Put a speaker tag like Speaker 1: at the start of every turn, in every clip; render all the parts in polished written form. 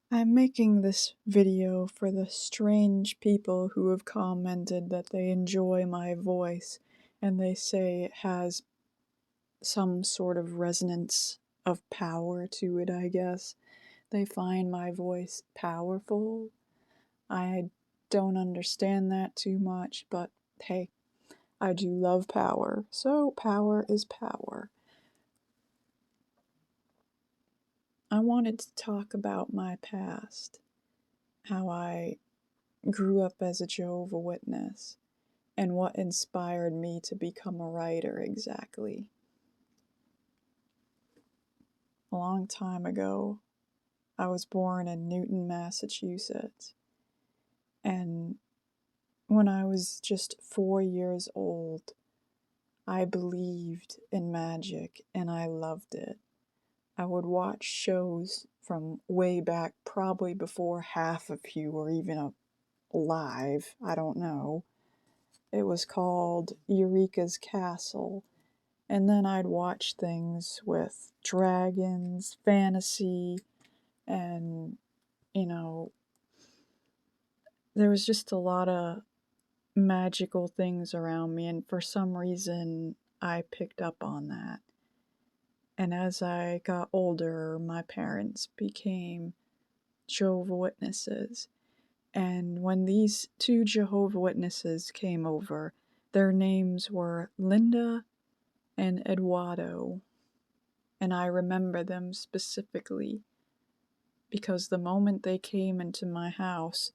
Speaker 1: I'm making this video for the strange people who have commented that they enjoy my voice and they say it has some sort of resonance of power to it, I guess. They find my voice powerful. I don't understand that too much, but hey, I do love power, so power is power. I wanted to talk about my past, how I grew up as a Jehovah Witness, and what inspired me to become a writer exactly. A long time ago, I was born in Newton, Massachusetts, and when I was just 4 years old, I believed in magic and I loved it. I would watch shows from way back, probably before half of you were even alive, I don't know. It was called Eureka's Castle. And then I'd watch things with dragons, fantasy, and, there was just a lot of magical things around me, and for some reason, I picked up on that. And as I got older, my parents became Jehovah Witnesses. And when these two Jehovah Witnesses came over, their names were Linda and Eduardo. And I remember them specifically because the moment they came into my house,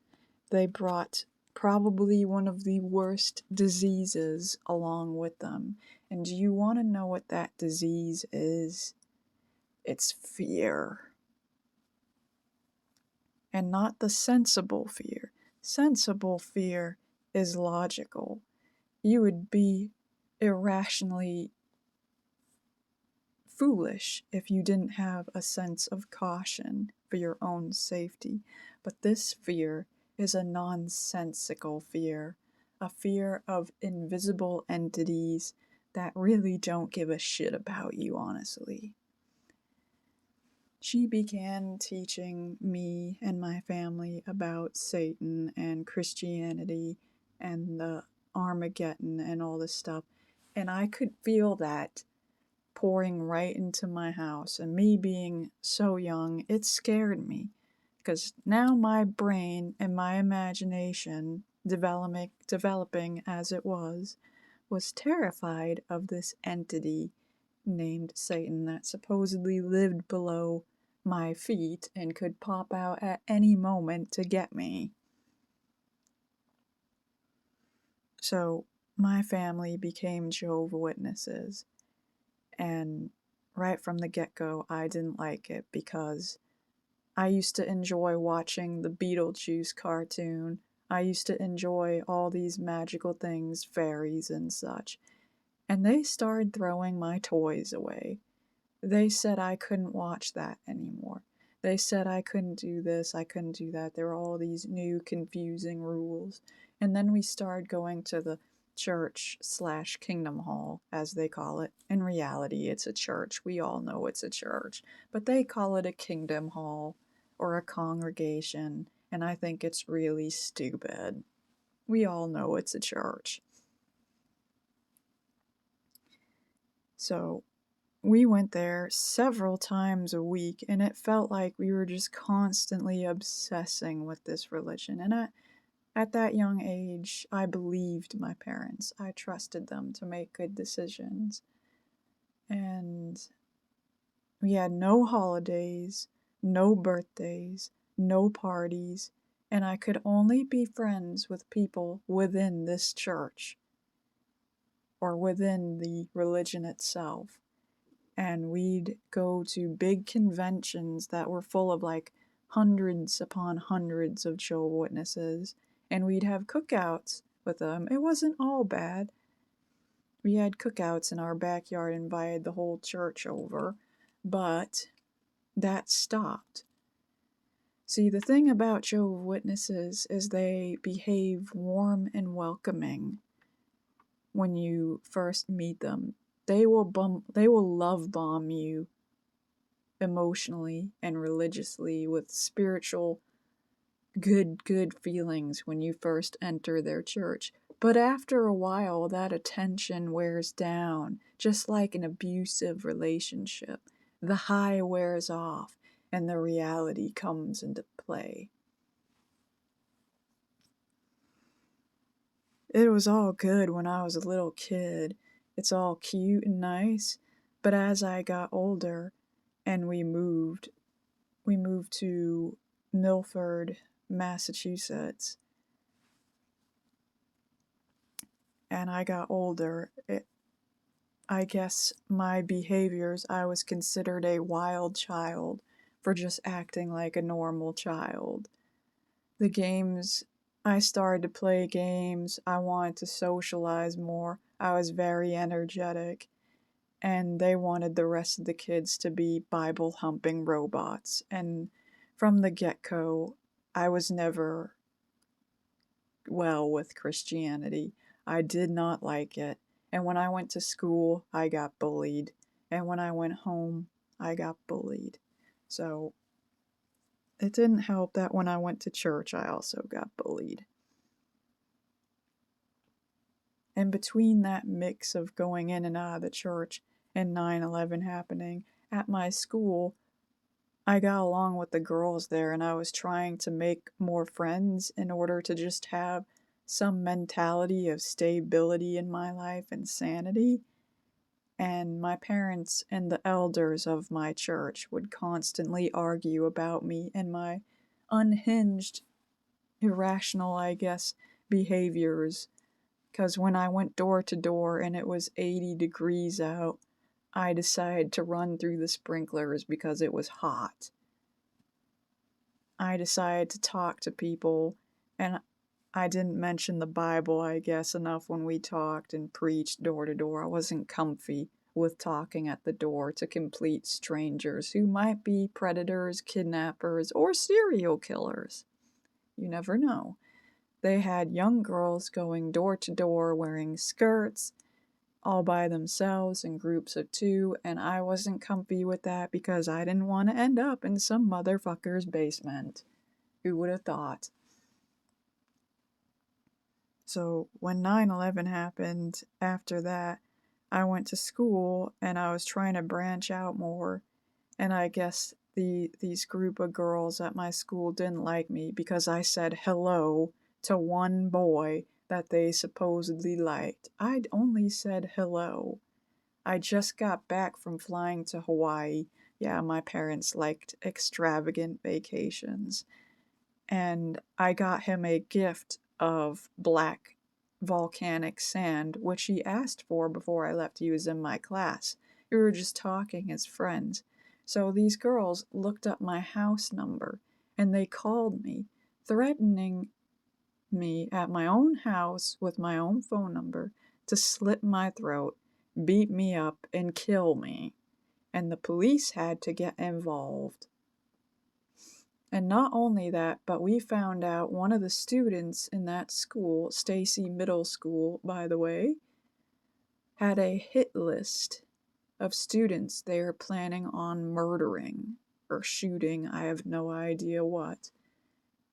Speaker 1: they brought probably one of the worst diseases along with them. And do you want to know what that disease is? It's fear. And not the sensible fear. Sensible fear is logical. You would be irrationally foolish if you didn't have a sense of caution for your own safety. But this fear is a nonsensical fear, a fear of invisible entities that really don't give a shit about you, honestly. She began teaching me and my family about Satan and Christianity and the Armageddon and all this stuff, and I could feel that pouring right into my house. And me being so young, it scared me because now my brain and my imagination, developing as it was terrified of this entity named Satan that supposedly lived below my feet and could pop out at any moment to get me. So my family became Jehovah Witnesses, and right from the get-go, I didn't like it because I used to enjoy watching the Beetlejuice cartoon. I used to enjoy all these magical things, fairies and such. And they started throwing my toys away. They said I couldn't watch that anymore. They said I couldn't do this, I couldn't do that. There were all these new confusing rules. And then we started going to the church/kingdom hall, as they call it. In reality, it's a church. We all know it's a church. But they call it a kingdom hall or a congregation. And I think it's really stupid. We all know it's a church. So we went there several times a week, and it felt like we were just constantly obsessing with this religion. And at that young age, I believed my parents. I trusted them to make good decisions. And we had no holidays, no birthdays, no parties, and I could only be friends with people within this church or within the religion itself. And we'd go to big conventions that were full of like hundreds upon hundreds of Jehovah's Witnesses, and we'd have cookouts with them. It wasn't all bad. We had cookouts in our backyard, invited the whole church over, but that stopped. See, the thing about Jehovah's Witnesses is they behave warm and welcoming when you first meet them. They will love bomb you emotionally and religiously with spiritual good feelings when you first enter their church. But after a while, that attention wears down, just like an abusive relationship. The high wears off, and the reality comes into play. It was all good when I was a little kid. It's all cute and nice. But as I got older and we moved to Milford, Massachusetts, and I got older, I guess my behaviors, I was considered a wild child for just acting like a normal child. The games, I started to play games, I wanted to socialize more, I was very energetic, and they wanted the rest of the kids to be Bible humping robots. And from the get go, I was never well with Christianity. I did not like it. And when I went to school, I got bullied. And when I went home, I got bullied. So it didn't help that when I went to church, I also got bullied. And between that mix of going in and out of the church and 9/11 happening, at my school, I got along with the girls there and I was trying to make more friends in order to just have some mentality of stability in my life and sanity. And my parents and the elders of my church would constantly argue about me and my unhinged, irrational, I guess, behaviors. Because when I went door to door and it was 80 degrees out, I decided to run through the sprinklers because it was hot. I decided to talk to people, and I didn't mention the Bible, I guess, enough when we talked and preached door to door. I wasn't comfy with talking at the door to complete strangers who might be predators, kidnappers, or serial killers. You never know. They had young girls going door to door wearing skirts all by themselves in groups of two, and I wasn't comfy with that because I didn't want to end up in some motherfucker's basement. Who would have thought? So when 9/11 happened, after that, I went to school and I was trying to branch out more. And I guess these group of girls at my school didn't like me because I said hello to one boy that they supposedly liked. I'd only said hello. I just got back from flying to Hawaii. Yeah, my parents liked extravagant vacations. And I got him a gift of black volcanic sand, which he asked for before I left. He was in my class. We were just talking as friends. So these girls looked up my house number and they called me, threatening me at my own house with my own phone number to slit my throat, beat me up, and kill me. And the police had to get involved. And not only that, but we found out one of the students in that school, Stacy Middle School, by the way, had a hit list of students they are planning on murdering or shooting. I have no idea what.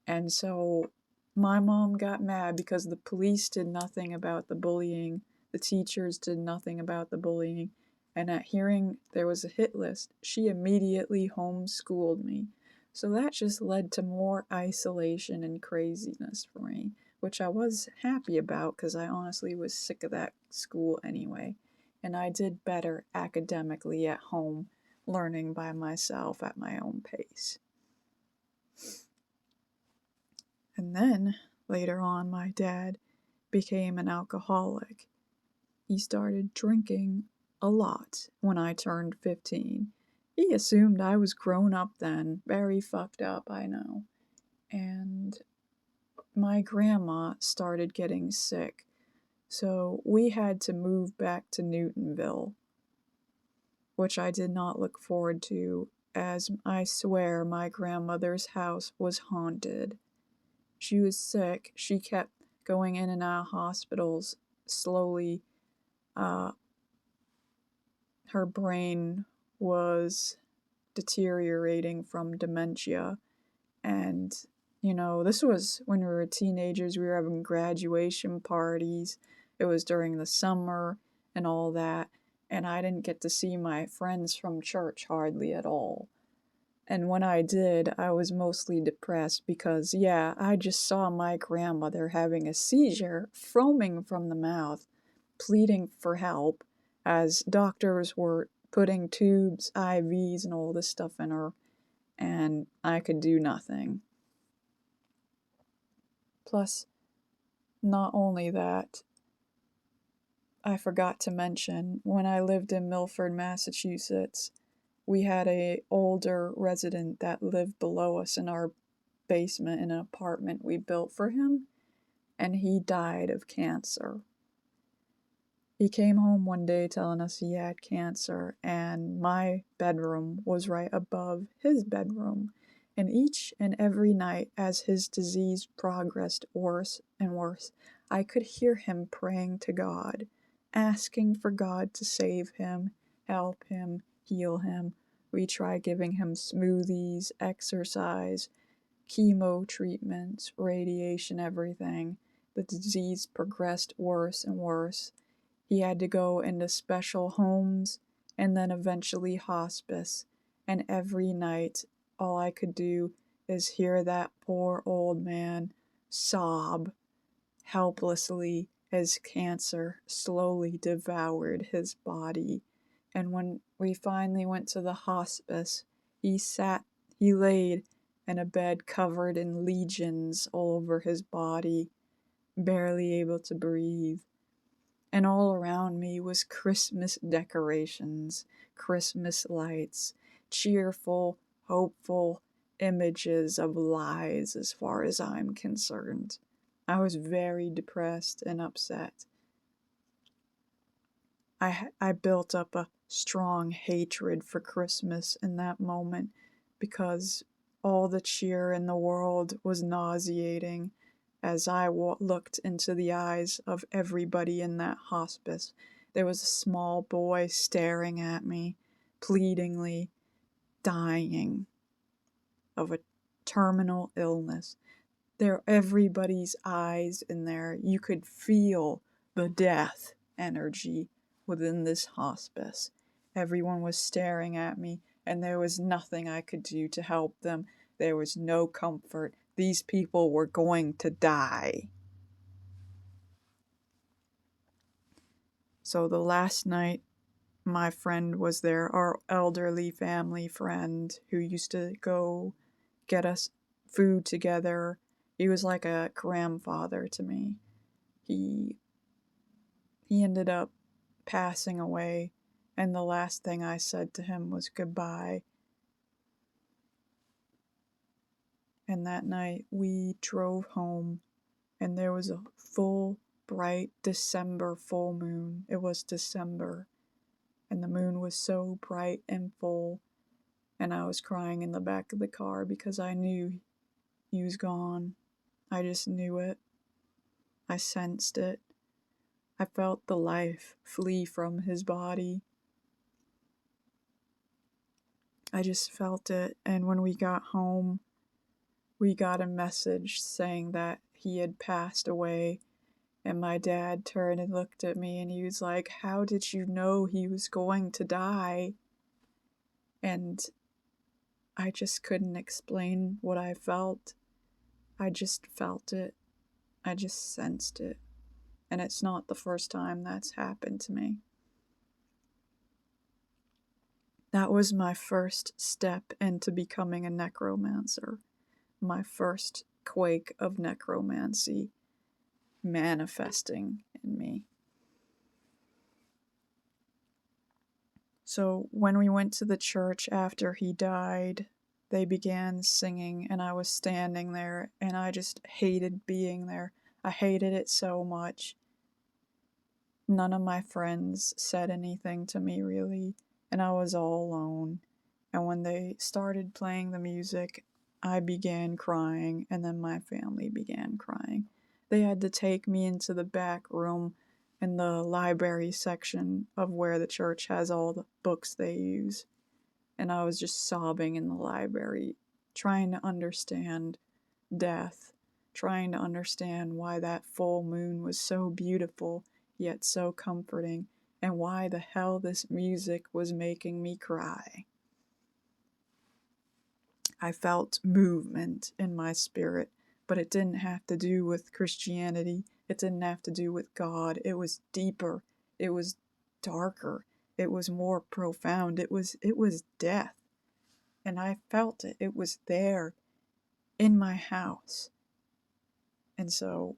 Speaker 1: And so my mom got mad because the police did nothing about the bullying, the teachers did nothing about the bullying, and at hearing there was a hit list, she immediately homeschooled me. So that just led to more isolation and craziness for me, which I was happy about because I honestly was sick of that school anyway. And I did better academically at home, learning by myself at my own pace. And then, later on, my dad became an alcoholic. He started drinking a lot when I turned 15. He assumed I was grown up then. Very fucked up, I know. And my grandma started getting sick. So we had to move back to Newtonville, which I did not look forward to, as I swear my grandmother's house was haunted. She was sick. She kept going in and out of hospitals slowly. Her brain was deteriorating from dementia. And, this was when we were teenagers. We were having graduation parties. It was during the summer and all that. And I didn't get to see my friends from church hardly at all. And when I did, I was mostly depressed because, yeah, I just saw my grandmother having a seizure, foaming from the mouth, pleading for help, as doctors were putting tubes, IVs, and all this stuff in her, and I could do nothing. Plus, not only that, I forgot to mention, when I lived in Milford, Massachusetts, we had a older resident that lived below us in our basement in an apartment we built for him, and he died of cancer. He came home one day telling us he had cancer, and my bedroom was right above his bedroom. And each and every night, as his disease progressed worse and worse, I could hear him praying to God, asking for God to save him, help him, heal him. We tried giving him smoothies, exercise, chemo treatments, radiation, everything. The disease progressed worse and worse. He had to go into special homes and then eventually hospice. And every night, all I could do is hear that poor old man sob helplessly as cancer slowly devoured his body. And when we finally went to the hospice, he laid in a bed covered in legions all over his body, barely able to breathe. And all around me was Christmas decorations, Christmas lights, cheerful, hopeful images of lies as far as I'm concerned. I was very depressed and upset. I built up a strong hatred for Christmas in that moment because all the cheer in the world was nauseating as I looked into the eyes of everybody in that hospice. There was a small boy staring at me, pleadingly, dying of a terminal illness. Everybody's eyes in there, you could feel the death energy within this hospice. Everyone was staring at me, and there was nothing I could do to help them. There was no comfort. These people were going to die. So the last night my friend was there, our elderly family friend who used to go get us food together. He was like a grandfather to me. He ended up passing away, and the last thing I said to him was goodbye. And that night we drove home, and there was a full, bright December full moon. It was December, and the moon was so bright and full, and I was crying in the back of the car because I knew he was gone. I just knew it. I sensed it. I felt the life flee from his body. I just felt it, and when we got home, we got a message saying that he had passed away, and my dad turned and looked at me, and he was like, "How did you know he was going to die?" And I just couldn't explain what I felt. I just felt it. I just sensed it. And it's not the first time that's happened to me. That was my first step into becoming a necromancer. My first quake of necromancy manifesting in me. So when we went to the church after he died, they began singing, and I was standing there, and I just hated being there. I hated it so much. None of my friends said anything to me, really, and I was all alone. And when they started playing the music, I began crying, and then my family began crying. They had to take me into the back room in the library section of where the church has all the books they use. and I was just sobbing in the library, trying to understand death, trying to understand why that full moon was so beautiful yet so comforting, and why the hell this music was making me cry. I felt movement in my spirit, but it didn't have to do with Christianity. It didn't have to do with God. It was deeper. It was darker. It was more profound. It was death. And I felt it. It was there in my house. And so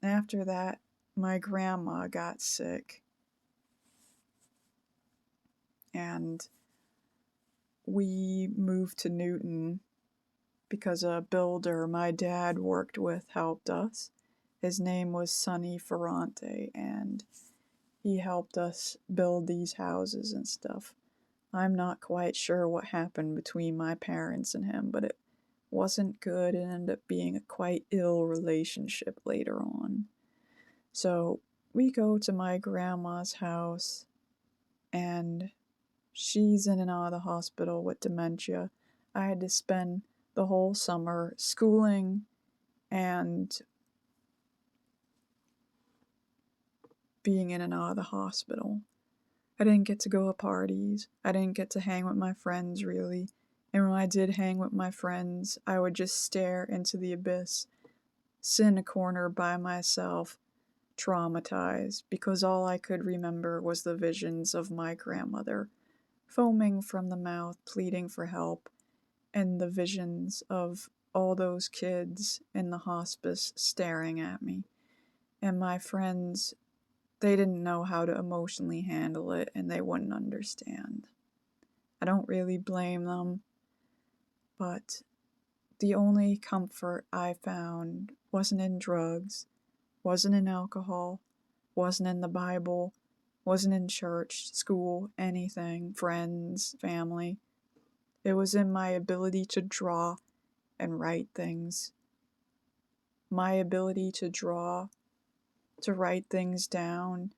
Speaker 1: after that, my grandma got sick. And we moved to Newton because a builder my dad worked with helped us. His name was Sonny Ferrante, and he helped us build these houses and stuff. I'm not quite sure what happened between my parents and him, but it wasn't good and ended up being a quite ill relationship later on. So we go to my grandma's house, and she's in and out of the hospital with dementia. I had to spend the whole summer schooling and being in and out of the hospital. I didn't get to go to parties. I didn't get to hang with my friends, really. And when I did hang with my friends, I would just stare into the abyss, sit in a corner by myself, traumatized, because all I could remember was the visions of my grandmother, foaming from the mouth, pleading for help, and the visions of all those kids in the hospice staring at me. And my friends, they didn't know how to emotionally handle it, and they wouldn't understand. I don't really blame them, but the only comfort I found wasn't in drugs, wasn't in alcohol, wasn't in the Bible, wasn't in church, school, anything, friends, family. It was in my ability to draw and write things. My ability to draw, to write things down,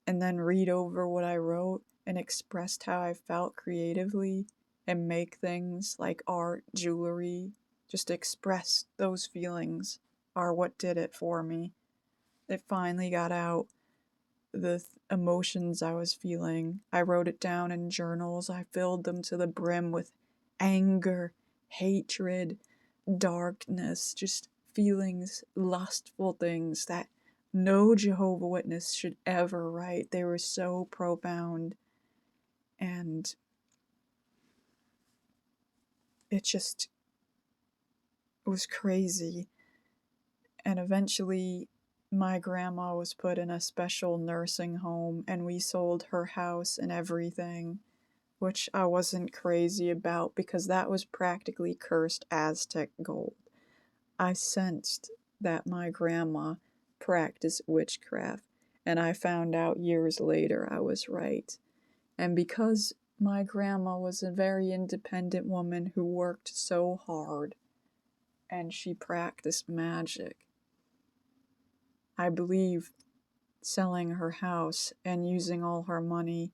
Speaker 1: and then read over what I wrote and expressed how I felt creatively and make things like art, jewelry, just express those feelings are what did it for me. It finally got out. The emotions I was feeling, I wrote it down in journals. I filled them to the brim with anger, hatred, darkness, just feelings, lustful things that no Jehovah Witness should ever write. They were so profound, and it was crazy. And eventually my grandma was put in a special nursing home, and we sold her house and everything, which I wasn't crazy about because that was practically cursed Aztec gold. I sensed that my grandma practiced witchcraft, and I found out years later I was right. And because my grandma was a very independent woman who worked so hard, and she practiced magic, I believe selling her house and using all her money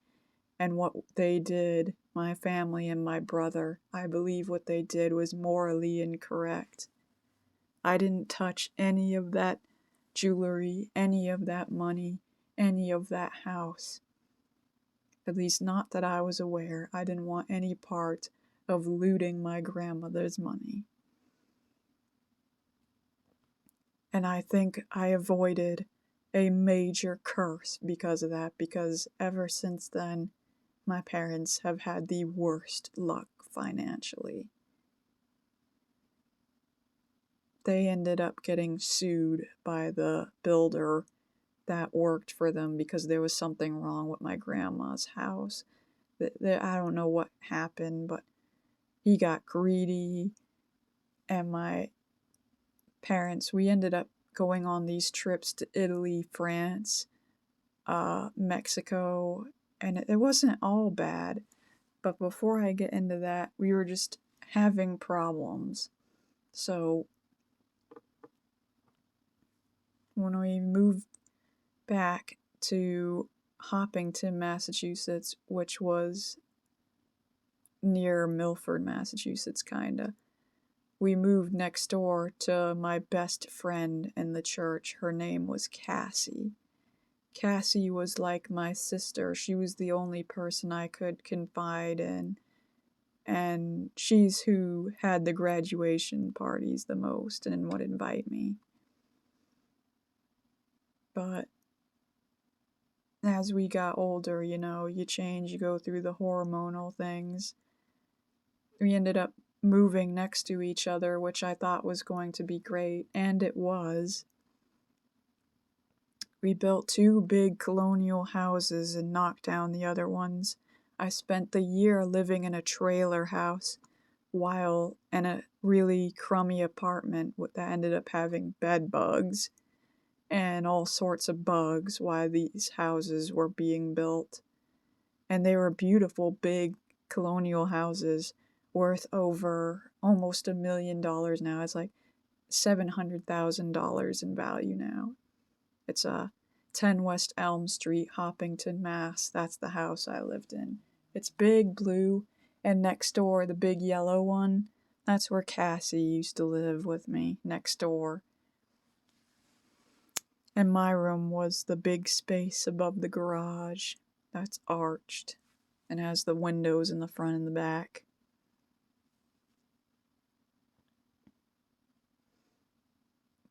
Speaker 1: and what they did, my family and my brother, I believe what they did was morally incorrect. I didn't touch any of that jewelry, any of that money, any of that house. At least not that I was aware. I didn't want any part of looting my grandmother's money. And I think I avoided a major curse because of that, because ever since then, my parents have had the worst luck financially. They ended up getting sued by the builder that worked for them because there was something wrong with my grandma's house. I don't know what happened, but he got greedy, and my parents, we ended up going on these trips to Italy, France, Mexico, and it wasn't all bad. But before I get into that, we were just having problems. So when we moved back to Hopkinton, Massachusetts, which was near Milford, Massachusetts, kinda. We moved next door to my best friend in the church. Her name was Cassie. Cassie was like my sister. She was the only person I could confide in, and she's who had the graduation parties the most and would invite me. But as we got older, you change, you go through the hormonal things. We ended up moving next to each other, which I thought was going to be great, and it was. We built 2 big colonial houses and knocked down the other ones. I spent the year living in a trailer house while in a really crummy apartment that ended up having bed bugs and all sorts of bugs while these houses were being built. And they were beautiful, big colonial houses worth over almost $1 million now. It's like $700,000 in value now. It's 10 West Elm Street, Hoppington, Mass. That's the house I lived in. It's big blue, and next door, the big yellow one, that's where Cassie used to live with me, next door. And my room was the big space above the garage that's arched and has the windows in the front and the back.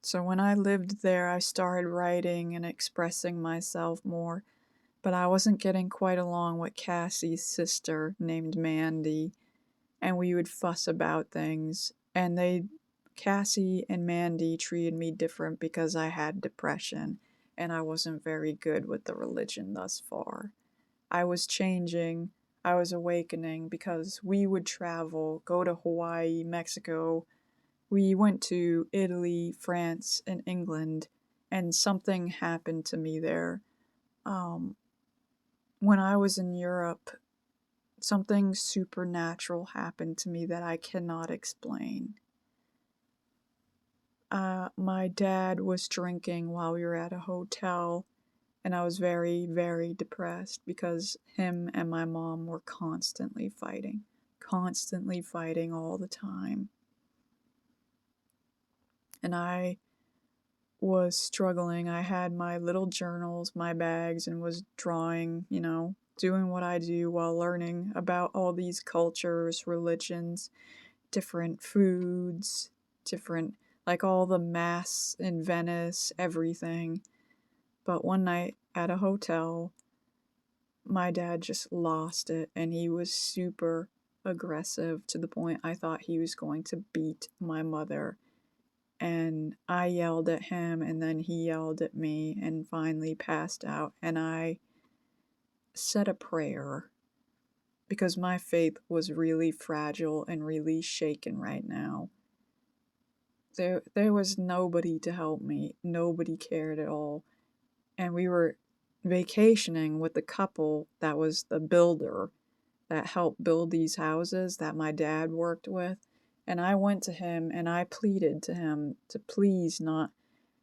Speaker 1: So when I lived there, I started writing and expressing myself more, but I wasn't getting quite along with Cassie's sister named Mandy, and we would fuss about things, and Cassie and Mandy treated me different because I had depression, and I wasn't very good with the religion thus far. I was changing, I was awakening because we would travel, go to Hawaii, Mexico. We went to Italy, France, and England, and something happened to me there. When I was in Europe, something supernatural happened to me that I cannot explain. My dad was drinking while we were at a hotel, and I was very, very depressed because him and my mom were constantly fighting all the time. And I was struggling. I had my little journals, my bags, and was drawing, doing what I do while learning about all these cultures, religions, different foods, different, like all the mass in Venice, everything. But one night at a hotel, my dad just lost it, and he was super aggressive to the point I thought he was going to beat my mother. And I yelled at him, and then he yelled at me, and finally passed out. And I said a prayer because my faith was really fragile and really shaken right now. There was nobody to help me. Nobody cared at all. And we were vacationing with the couple that was the builder that helped build these houses that my dad worked with. And I went to him and I pleaded to him to please not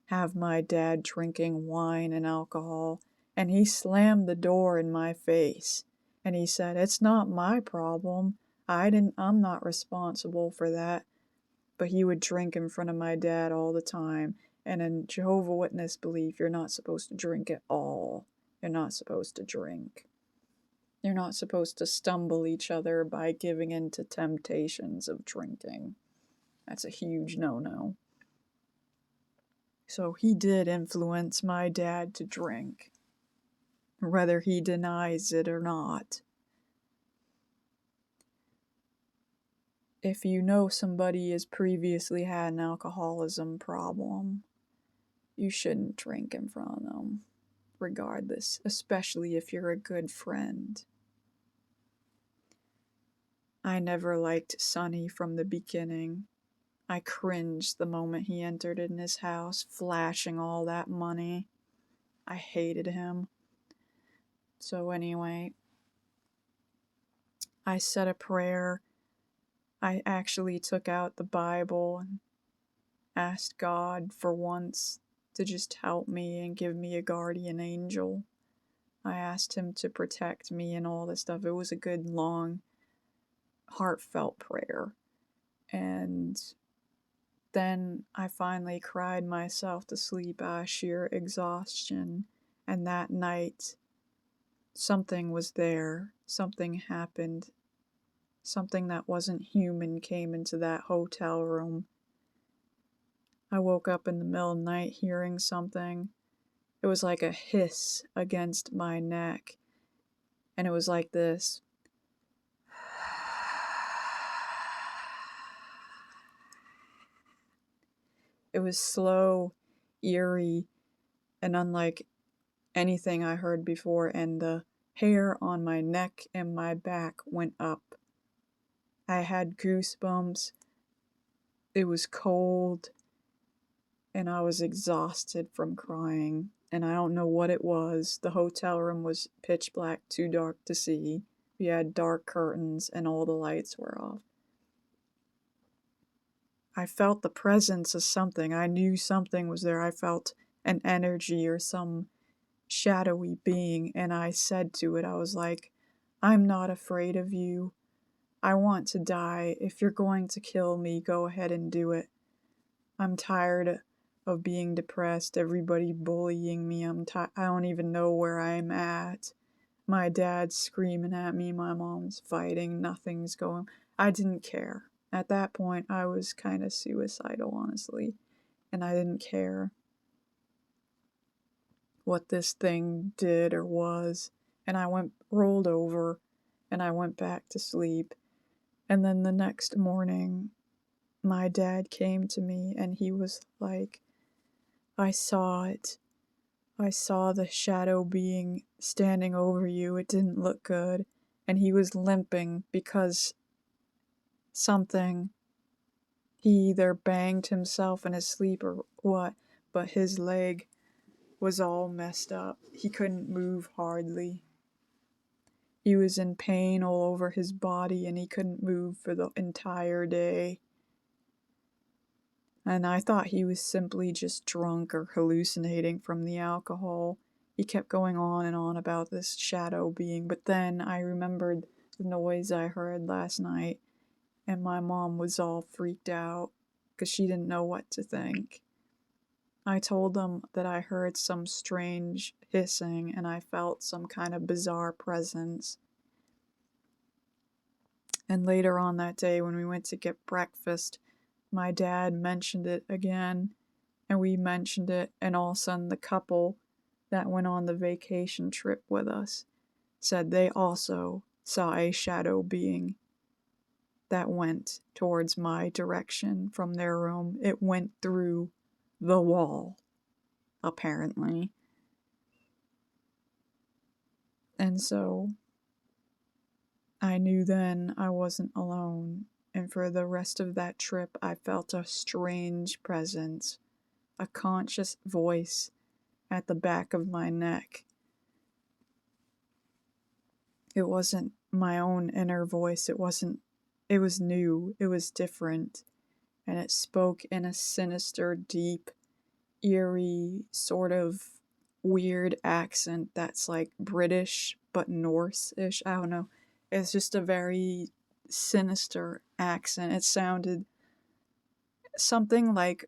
Speaker 1: have my dad drinking wine and alcohol. And he slammed the door in my face. And he said, "It's not my problem. I'm not responsible for that." But he would drink in front of my dad all the time. And in Jehovah Witness belief, you're not supposed to drink at all. You're not supposed to drink. You're not supposed to stumble each other by giving in to temptations of drinking. That's a huge no-no. So he did influence my dad to drink, whether he denies it or not. If you know somebody has previously had an alcoholism problem, you shouldn't drink in front of them, regardless, especially if you're a good friend. I never liked Sonny from the beginning. I cringed the moment he entered in his house, flashing all that money. I hated him. So anyway, I said a prayer. I actually took out the Bible and asked God for once to just help me and give me a guardian angel. I asked him to protect me and all this stuff. It was a good long heartfelt prayer. And then I finally cried myself to sleep out of sheer exhaustion. And that night, something was there. Something happened. Something that wasn't human came into that hotel room. I woke up in the middle of the night hearing something. It was like a hiss against my neck. And it was like this. It was slow, eerie, and unlike anything I heard before, and the hair on my neck and my back went up. I had goosebumps. It was cold, and I was exhausted from crying, and I don't know what it was. The hotel room was pitch black, too dark to see. We had dark curtains, and all the lights were off. I felt the presence of something. I knew something was there. I felt an energy or some shadowy being, and I said to it, I was like, I'm not afraid of you. I want to die. If you're going to kill me, go ahead and do it. I'm tired of being depressed, everybody bullying me. I don't even know where I'm at. My dad's screaming at me, my mom's fighting, nothing's going. I didn't care. At that point, I was kind of suicidal, honestly, and I didn't care what this thing did or was. And I rolled over, and I went back to sleep. And then the next morning, my dad came to me, and he was like, I saw it. I saw the shadow being standing over you. It didn't look good. And he was limping because something. He either banged himself in his sleep or what, but his leg was all messed up. He couldn't move hardly. He was in pain all over his body, and he couldn't move for the entire day. And I thought he was simply just drunk or hallucinating from the alcohol. He kept going on and on about this shadow being, but then I remembered the noise I heard last night, and my mom was all freaked out because she didn't know what to think. I told them that I heard some strange hissing and I felt some kind of bizarre presence. And later on that day, when we went to get breakfast, my dad mentioned it again, and we mentioned it, and all of a sudden the couple that went on the vacation trip with us said they also saw a shadow being that went towards my direction from their room. It went through the wall, apparently. And so I knew then I wasn't alone, and for the rest of that trip I felt a strange presence, a conscious voice at the back of my neck. It wasn't my own inner voice, it was new, it was different, and it spoke in a sinister, deep, eerie, sort of weird accent that's like British but Norse-ish. I don't know. It's just a very sinister accent. It sounded something like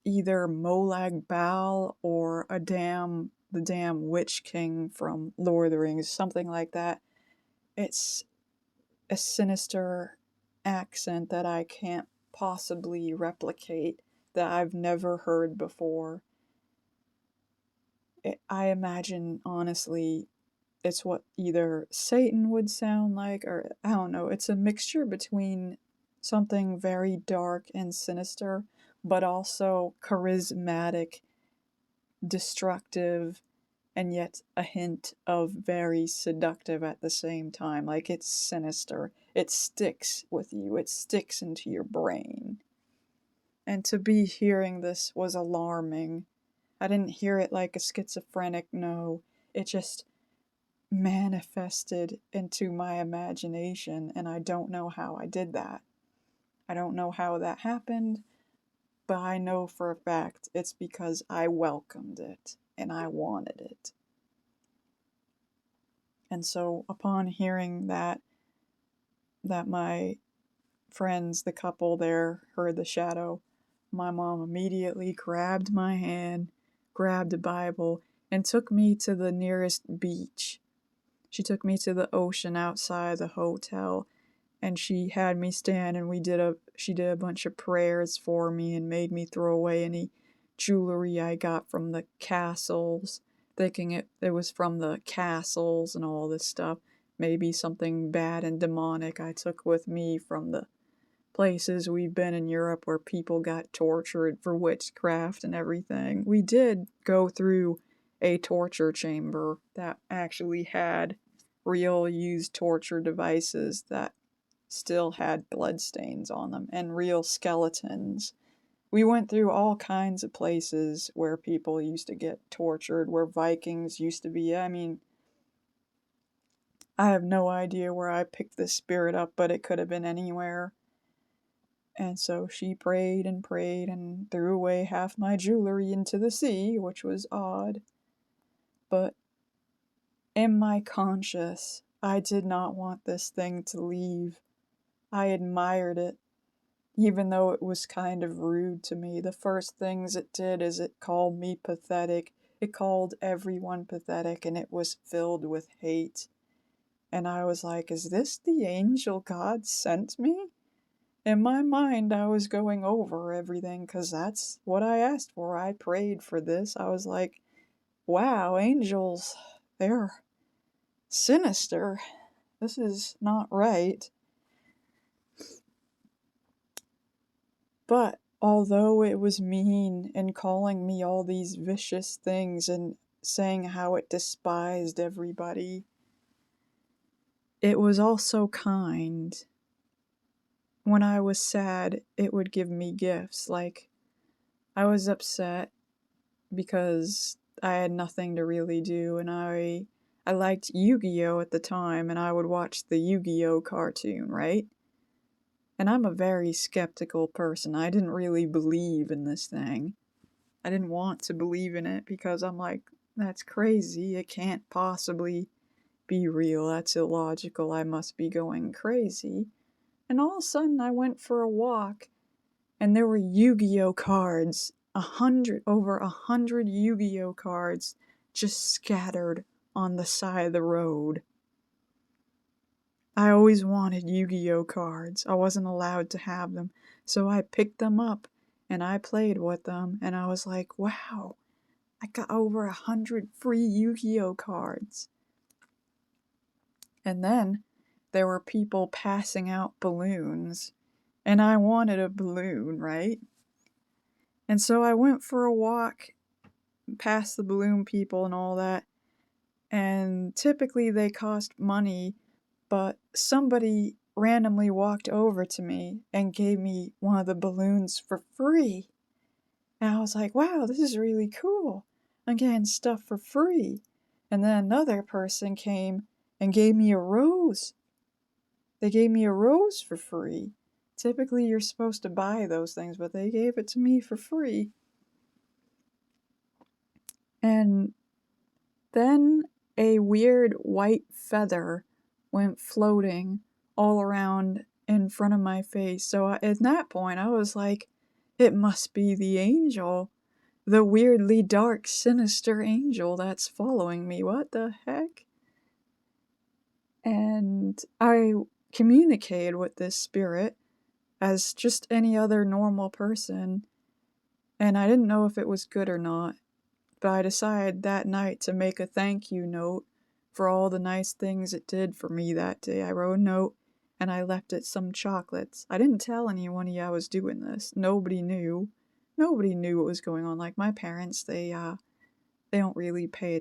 Speaker 1: either Molag Bal or the damn Witch King from Lord of the Rings, something like that. It's a sinister accent that I can't possibly replicate, that I've never heard before. I imagine, honestly, it's what either Satan would sound like, or I don't know. It's a mixture between something very dark and sinister, but also charismatic, destructive, and yet a hint of very seductive at the same time. Like, it's sinister. It sticks with you, it sticks into your brain. And to be hearing this was alarming. I didn't hear it like a schizophrenic, no. It just manifested into my imagination, and I don't know how I did that. I don't know how that happened, but I know for a fact it's because I welcomed it and I wanted it. And so upon hearing that, that my friends, the couple there, heard the shadow, my mom immediately grabbed my hand, grabbed a Bible, and took me to the nearest beach. She took me to the ocean outside the hotel, and she had me stand, and she did a bunch of prayers for me and made me throw away any jewelry I got from the castles, thinking it was from the castles and all this stuff. Maybe something bad and demonic I took with me from the places we've been in Europe where people got tortured for witchcraft and everything. We did go through a torture chamber that actually had real used torture devices that still had bloodstains on them and real skeletons. We went through all kinds of places where people used to get tortured, where Vikings used to be. I mean, I have no idea where I picked this spirit up, but it could have been anywhere. And so she prayed and threw away half my jewelry into the sea, which was odd. But in my conscience, I did not want this thing to leave. I admired it, even though it was kind of rude to me. The first things it did is it called me pathetic. It called everyone pathetic, and it was filled with hate. And I was like, is this the angel God sent me? In my mind, I was going over everything because that's what I asked for. I prayed for this. I was like, wow, angels, they're sinister. This is not right. But although it was mean and calling me all these vicious things and saying how it despised everybody, it was also kind. When I was sad, it would give me gifts. Like, I was upset because I had nothing to really do, and I liked Yu-Gi-Oh at the time, and I would watch the Yu-Gi-Oh cartoon, right? And I'm a very skeptical person. I didn't really believe in this thing. I didn't want to believe in it because I'm like, that's crazy. It can't possibly be real. That's illogical. I must be going crazy. And all of a sudden, I went for a walk, and there were Yu-Gi-Oh cards. Over 100 Yu-Gi-Oh cards just scattered on the side of the road. I always wanted Yu-Gi-Oh cards. I wasn't allowed to have them. So I picked them up and I played with them, and I was like, wow, I got over 100 free Yu-Gi-Oh cards. And then there were people passing out balloons, and I wanted a balloon, right? And so I went for a walk past the balloon people and all that, and typically they cost money, but somebody randomly walked over to me and gave me one of the balloons for free. And I was like, wow, this is really cool. I'm getting stuff for free. And then another person came and gave me a rose. They gave me a rose for free. Typically, you're supposed to buy those things, but they gave it to me for free. And then a weird white feather went floating all around in front of my face. So at that point, I was like, it must be the angel. The weirdly dark, sinister angel that's following me. What the heck? And I communicated with this spirit as just any other normal person, and I didn't know if it was good or not, but I decided that night to make a thank you note for all the nice things it did for me that day. I wrote a note and I left it some chocolates. I didn't tell anyone I was doing this. Nobody knew. Nobody knew what was going on. Like my parents, they didn't really pay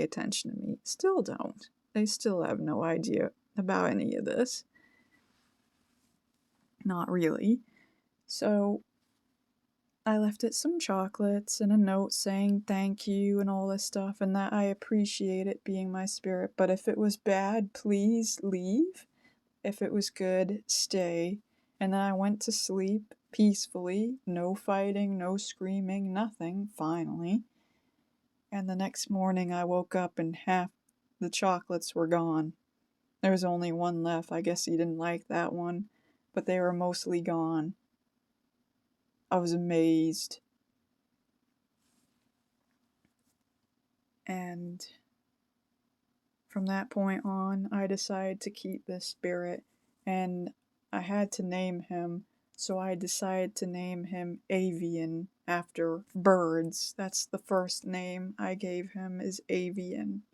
Speaker 1: attention to me. Still don't. They still have no idea about any of this. Not really. So I left it some chocolates and a note saying thank you and all this stuff, and that I appreciate it being my spirit. But if it was bad, please leave. If it was good, stay. And then I went to sleep peacefully. No fighting, no screaming, nothing, finally. And the next morning I woke up and half the chocolates were gone. There was only one left. I guess he didn't like that one, but they were mostly gone. I was amazed. And from that point on, I decided to keep this spirit, and I had to name him, so I decided to name him Avian after birds. That's the first name I gave him, is Avian.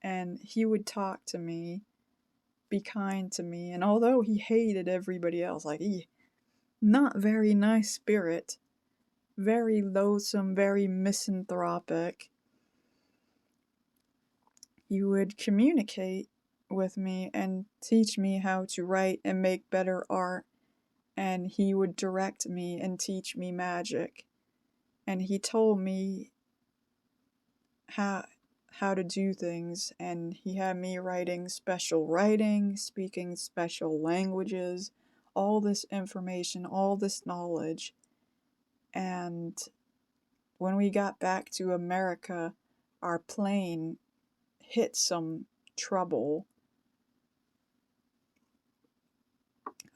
Speaker 1: And he would talk to me, be kind to me, and although he hated everybody else, like, not very nice spirit, very loathsome, very misanthropic, he would communicate with me and teach me how to write and make better art, and he would direct me and teach me magic, and he told me how to do things, and he had me writing special writing, speaking special languages, all this information, all this knowledge. And when we got back to America, our plane hit some trouble.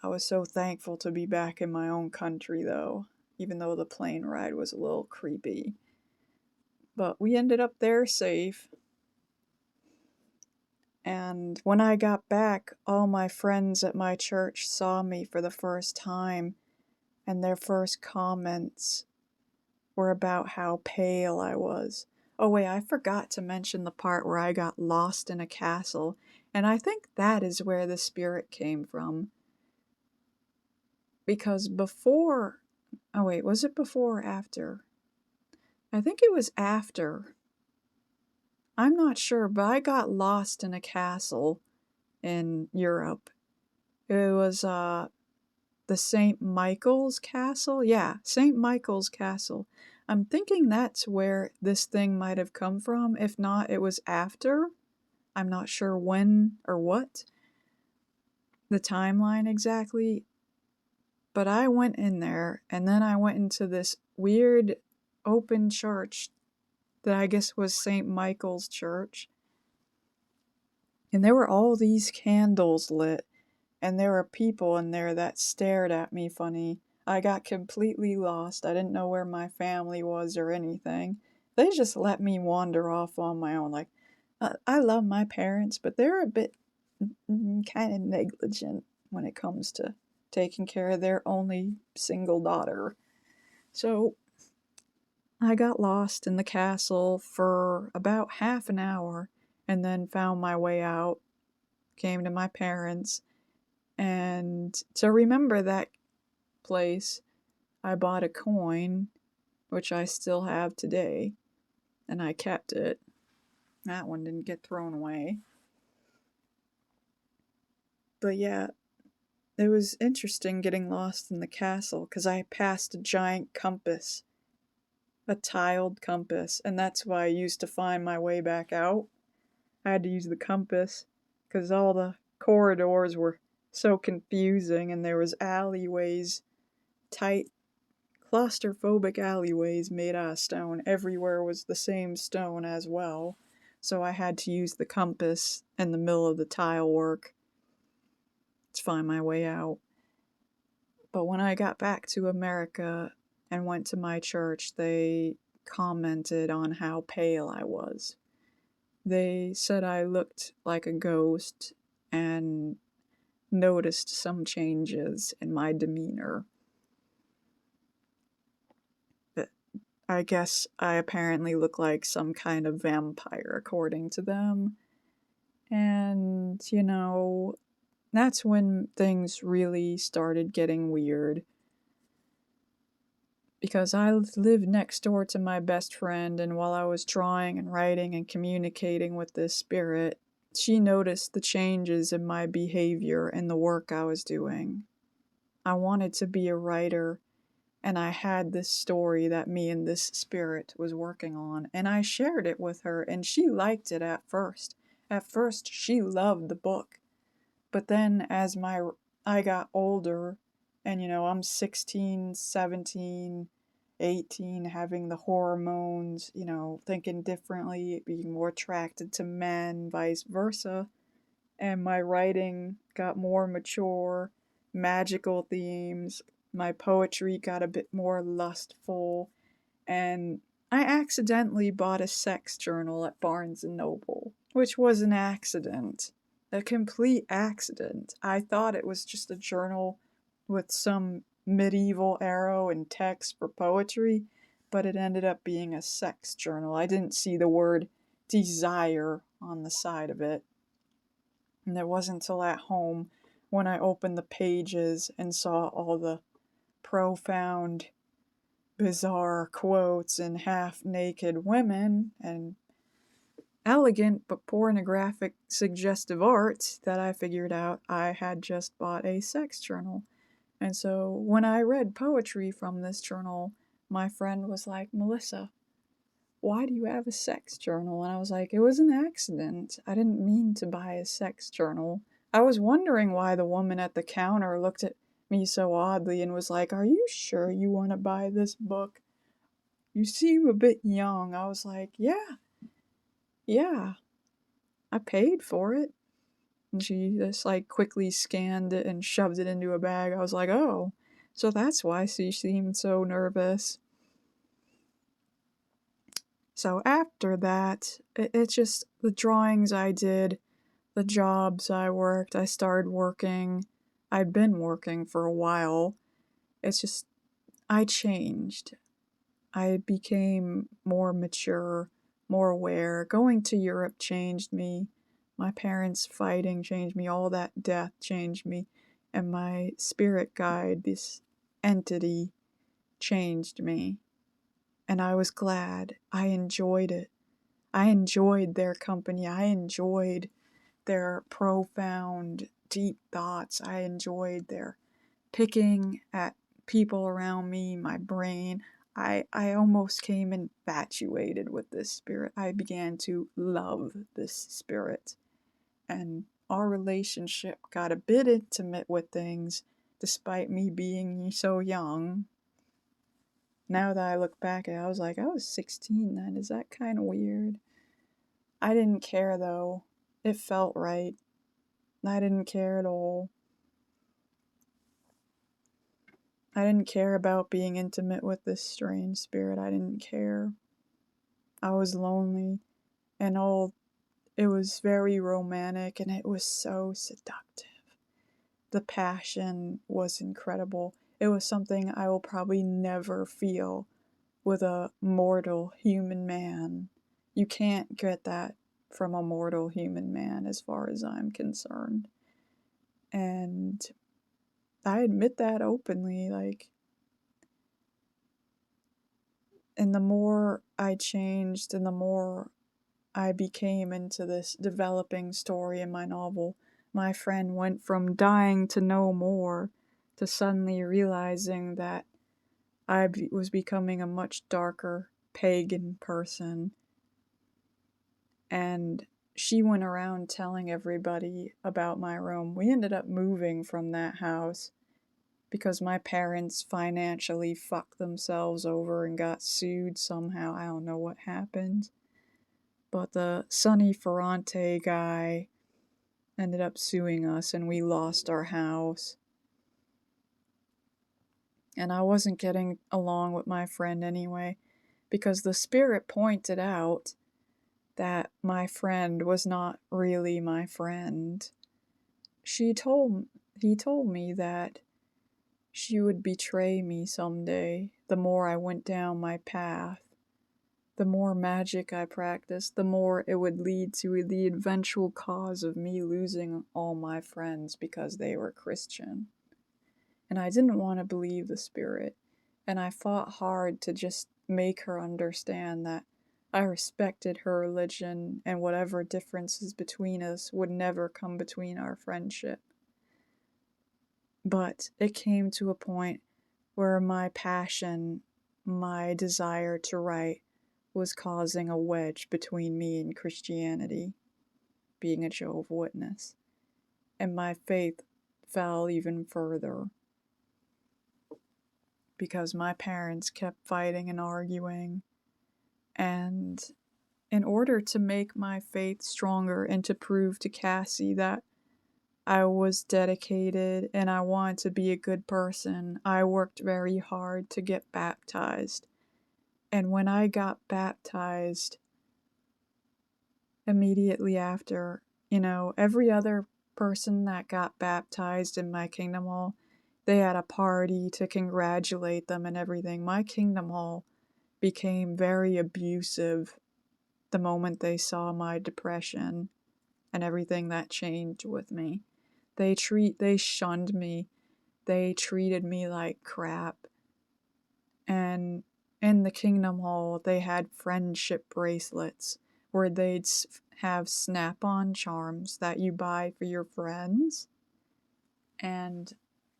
Speaker 1: I was so thankful to be back in my own country, though, even though the plane ride was a little creepy. But we ended up there safe. And when I got back, all my friends at my church saw me for the first time, and their first comments were about how pale I was. Oh wait, I forgot to mention the part where I got lost in a castle, and I think that is where the spirit came from. Because before... Oh wait, was it before or after? I think it was after. I'm not sure, but I got lost in a castle in Europe. It was the St. Michael's Castle? Yeah, St. Michael's Castle. I'm thinking that's where this thing might have come from. If not, it was after. I'm not sure when or what. The timeline exactly. But I went in there, and then I went into this weird open church that I guess was St. Michael's Church. And there were all these candles lit, and there were people in there that stared at me funny. I got completely lost. I didn't know where my family was or anything. They just let me wander off on my own. Like, I love my parents, but they're a bit kind of negligent when it comes to taking care of their only single daughter. So I got lost in the castle for about half an hour, and then found my way out, came to my parents, and to remember that place, I bought a coin, which I still have today, and I kept it. That one didn't get thrown away. But yeah, it was interesting getting lost in the castle, because I passed a giant compass, a tiled compass, and that's why I used to find my way back out. I had to use the compass, because all the corridors were so confusing, and there was alleyways, tight, claustrophobic alleyways made out of stone. Everywhere was the same stone as well, so I had to use the compass in the middle of the tile work to find my way out. But when I got back to America and went to my church, they commented on how pale I was. They said I looked like a ghost and noticed some changes in my demeanor. But I guess I apparently look like some kind of vampire, according to them. And, that's when things really started getting weird. Because I lived next door to my best friend, and while I was drawing and writing and communicating with this spirit, she noticed the changes in my behavior and the work I was doing. I wanted to be a writer, and I had this story that me and this spirit was working on, and I shared it with her, and she liked it at first. At first, she loved the book. But then as I got older, and I'm 16, 17, 18, having the hormones, thinking differently, being more attracted to men, vice versa. and my writing got more mature, magical themes. My poetry got a bit more lustful, and I accidentally bought a sex journal at Barnes and Noble, which was an accident. A complete accident. I thought it was just a journal with some medieval arrow and text for poetry, but it ended up being a sex journal. I didn't see the word desire on the side of it. And it wasn't until at home when I opened the pages and saw all the profound, bizarre quotes and half naked women and elegant but pornographic suggestive art that I figured out I had just bought a sex journal. And so when I read poetry from this journal, my friend was like, Melissa, why do you have a sex journal? And I was like, it was an accident. I didn't mean to buy a sex journal. I was wondering why the woman at the counter looked at me so oddly and was like, are you sure you want to buy this book? You seem a bit young. I was like, yeah, I paid for it. And she just like quickly scanned it and shoved it into a bag. I was like, oh, so that's why she seemed so nervous. So after that, it's just the drawings I did, the jobs I worked, I started working. I'd been working for a while. It's just, I changed. I became more mature, more aware. Going to Europe changed me. My parents fighting changed me. All that death changed me. And my spirit guide, this entity, changed me. And I was glad. I enjoyed it. I enjoyed their company. I enjoyed their profound, deep thoughts. I enjoyed their picking at people around me, my brain. I almost came infatuated with this spirit. I began to love this spirit. And our relationship got a bit intimate with things, despite me being so young. Now that I look back at it, I was like, I was 16 then. Is that kind of weird? I didn't care though. It felt right. I didn't care at all. I didn't care about being intimate with this strange spirit. I didn't care. I was lonely, and it was very romantic, and it was so seductive. The passion was incredible. It was something I will probably never feel with a mortal human man. You can't get that from a mortal human man as far as I'm concerned. And I admit that openly, and the more I changed and the more I became into this developing story in my novel, my friend went from dying to know more to suddenly realizing that I was becoming a much darker pagan person. And she went around telling everybody about my room. We ended up moving from that house because my parents financially fucked themselves over and got sued somehow. I don't know what happened. But the Sonny Ferrante guy ended up suing us and we lost our house. And I wasn't getting along with my friend anyway, because the spirit pointed out that my friend was not really my friend. He told me that she would betray me someday the more I went down my path. The more magic I practiced, the more it would lead to the eventual cause of me losing all my friends because they were Christian. And I didn't want to believe the spirit, and I fought hard to just make her understand that I respected her religion and whatever differences between us would never come between our friendship. But it came to a point where my passion, my desire to write, was causing a wedge between me and Christianity, being a Jehovah Witness. And my faith fell even further because my parents kept fighting and arguing. And in order to make my faith stronger and to prove to Cassie that I was dedicated and I wanted to be a good person. I worked very hard to get baptized. And when I got baptized, immediately after, every other person that got baptized in my kingdom hall, they had a party to congratulate them and everything. My kingdom hall became very abusive the moment they saw my depression and everything that changed with me. They shunned me. They treated me like crap. And in the kingdom hall, they had friendship bracelets where they'd have snap-on charms that you buy for your friends. And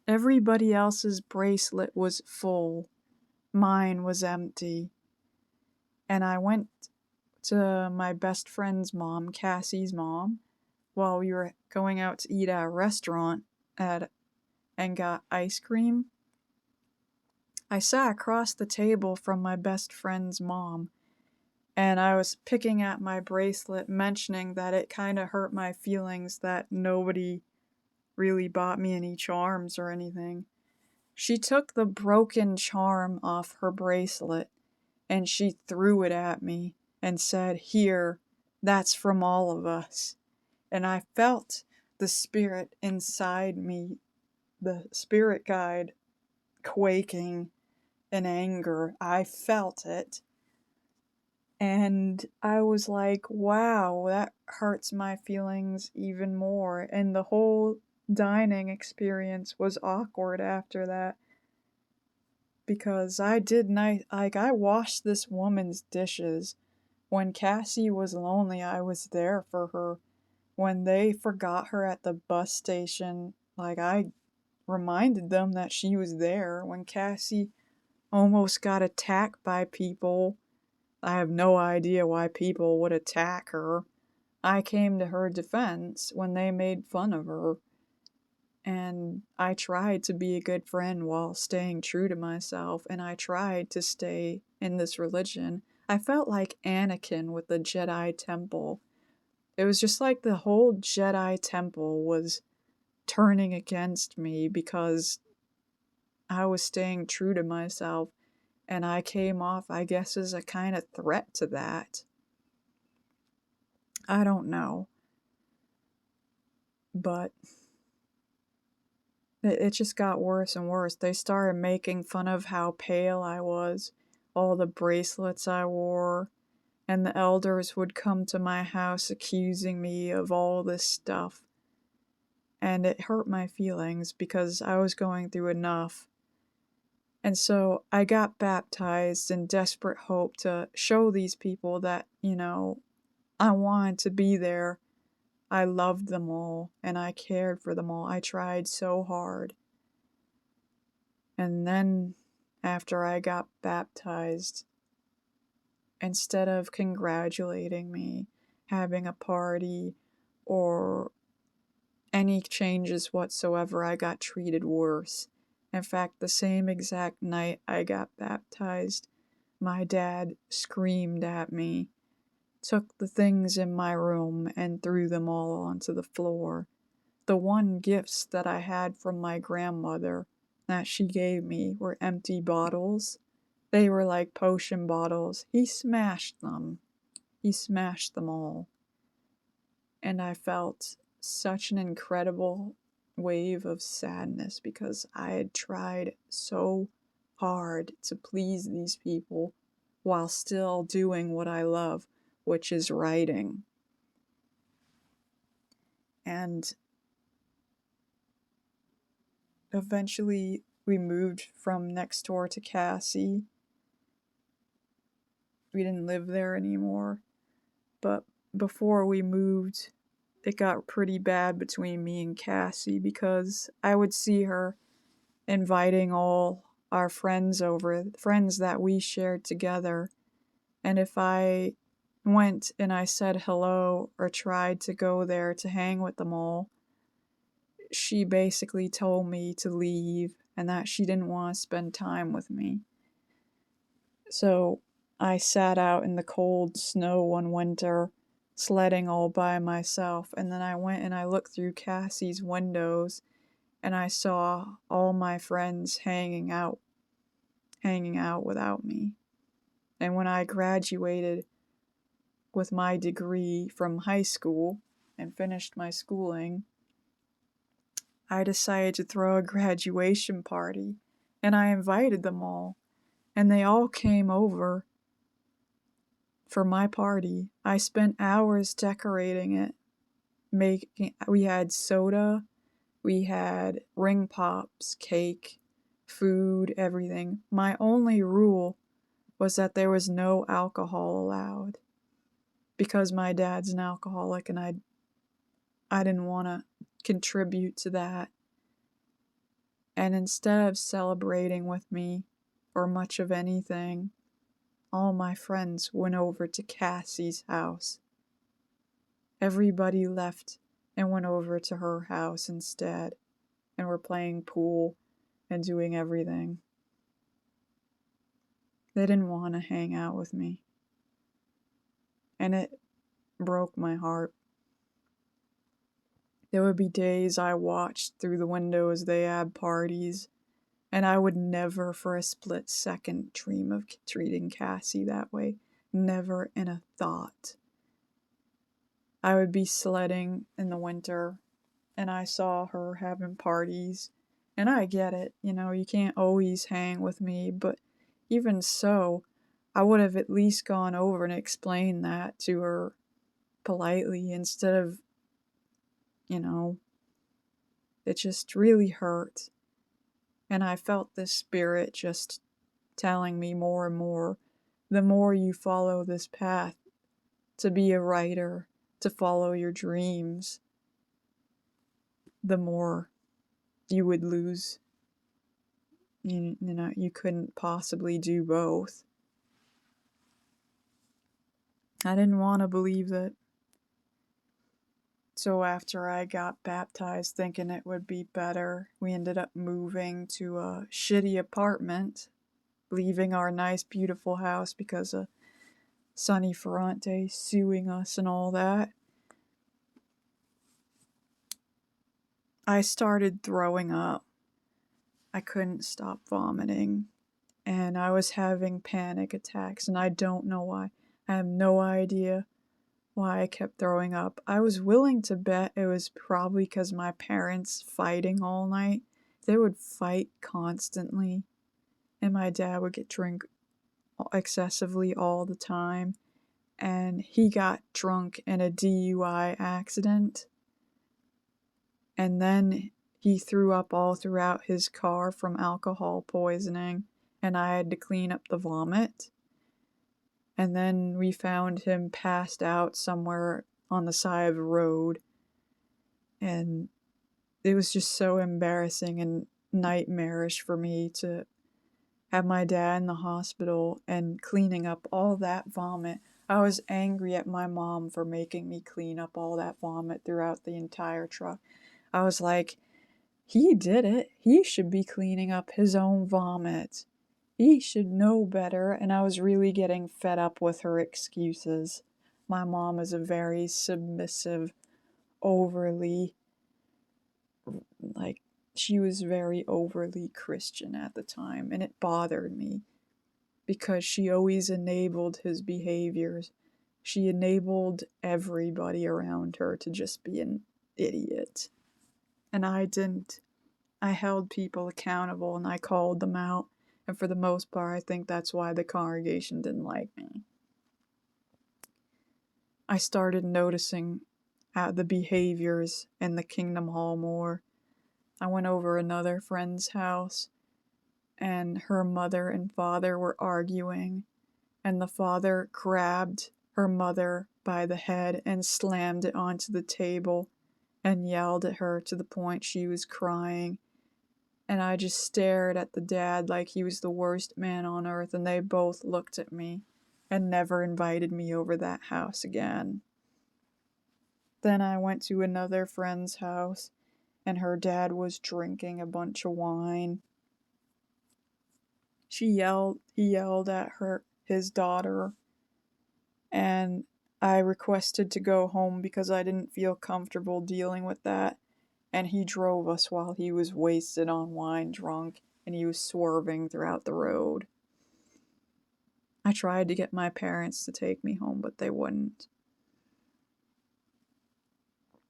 Speaker 1: everybody else's bracelet was full. Mine was empty. And I went to my best friend's mom, Cassie's mom, while we were going out to eat at a restaurant and got ice cream. I sat across the table from my best friend's mom, and I was picking at my bracelet, mentioning that it kind of hurt my feelings that nobody really bought me any charms or anything. She took the broken charm off her bracelet and she threw it at me and said, "Here, that's from all of us." And I felt the spirit inside me, the spirit guide, quaking in anger. I felt it. And I was like, wow, that hurts my feelings even more. And the whole dining experience was awkward after that. Because I washed this woman's dishes. When Cassie was lonely, I was there for her. When they forgot her at the bus station, I reminded them that she was there. When Cassie almost got attacked by people, I have no idea why people would attack her. I came to her defense when they made fun of her. And I tried to be a good friend while staying true to myself, and I tried to stay in this religion. I felt like Anakin with the Jedi Temple. It was just like the whole Jedi Temple was turning against me because I was staying true to myself, and I came off, I guess, as a kind of threat to that. I don't know. But it just got worse and worse. They started making fun of how pale I was, all the bracelets I wore, and the elders would come to my house accusing me of all this stuff. And it hurt my feelings because I was going through enough. And so I got baptized in desperate hope to show these people that, I wanted to be there. I loved them all, and I cared for them all. I tried so hard. And then, after I got baptized, instead of congratulating me, having a party, or any changes whatsoever, I got treated worse. In fact, the same exact night I got baptized, my dad screamed at me, took the things in my room, and threw them all onto the floor. The one gifts that I had from my grandmother that she gave me were empty bottles. They were like potion bottles. He smashed them. He smashed them all. And I felt such an incredible wave of sadness because I had tried so hard to please these people while still doing what I love, which is writing. And eventually we moved from next door to Cassie. We didn't live there anymore. But before we moved, it got pretty bad between me and Cassie because I would see her inviting all our friends over, friends that we shared together. And if I went and I said hello or tried to go there to hang with them all, she basically told me to leave and that she didn't want to spend time with me. So I sat out in the cold snow one winter sledding all by myself. And then I went and I looked through Cassie's windows and I saw all my friends hanging out without me. And when I graduated with my degree from high school and finished my schooling, I decided to throw a graduation party, and I invited them all, and they all came over for my party. I spent hours decorating it. We had soda, we had ring pops, cake, food, everything. My only rule was that there was no alcohol allowed, because my dad's an alcoholic and I didn't want to contribute to that. And instead of celebrating with me or much of anything, all my friends went over to Cassie's house. Everybody left and went over to her house instead, and were playing pool and doing everything. They didn't want to hang out with me. And it broke my heart. There would be days I watched through the window as they had parties, and I would never for a split second dream of treating Cassie that way. Never in a thought. I would be sledding in the winter, and I saw her having parties, and I get it, you can't always hang with me, but even so, I would have at least gone over and explained that to her politely instead of, it just really hurt. And I felt this spirit just telling me more and more, the more you follow this path to be a writer, to follow your dreams, the more you would lose. You couldn't possibly do both. I didn't want to believe it. So after I got baptized thinking it would be better, we ended up moving to a shitty apartment, leaving our nice beautiful house because of Sonny Ferrante suing us and all that. I started throwing up. I couldn't stop vomiting, and I was having panic attacks, and I don't know why. I have no idea why I kept throwing up. I was willing to bet it was probably because my parents fighting all night. They would fight constantly, and my dad would get drunk excessively all the time, and he got drunk in a DUI accident, and then he threw up all throughout his car from alcohol poisoning, and I had to clean up the vomit. And then we found him passed out somewhere on the side of the road. And it was just so embarrassing and nightmarish for me to have my dad in the hospital and cleaning up all that vomit. I was angry at my mom for making me clean up all that vomit throughout the entire truck. I was like, he did it. He should be cleaning up his own vomit. He should know better, and I was really getting fed up with her excuses. My mom is a very submissive, overly, she was very overly Christian at the time, and it bothered me because she always enabled his behaviors. She enabled everybody around her to just be an idiot. And I didn't. I held people accountable and I called them out. And for the most part, I think that's why the congregation didn't like me. I started noticing the behaviors in the Kingdom Hall more. I went over another friend's house, and her mother and father were arguing, and the father grabbed her mother by the head and slammed it onto the table and yelled at her to the point she was crying. And I just stared at the dad like he was the worst man on earth, and they both looked at me and never invited me over that house again. Then I went to another friend's house, and her dad was drinking a bunch of wine. He yelled at his daughter, and I requested to go home because I didn't feel comfortable dealing with that, and he drove us while he was wasted on wine drunk, and he was swerving throughout the road. I tried to get my parents to take me home, but they wouldn't.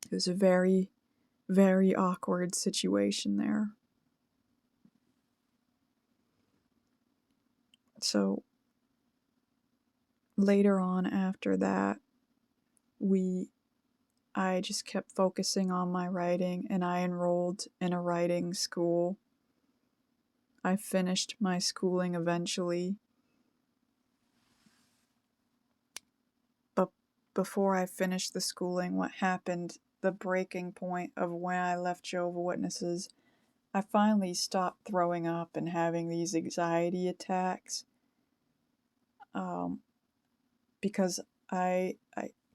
Speaker 1: It was a very, very awkward situation there. So later on after that, I just kept focusing on my writing, and I enrolled in a writing school. I finished my schooling eventually. But before I finished the schooling, what happened, the breaking point of when I left Jehovah Witnesses, I finally stopped throwing up and having these anxiety attacks. Because I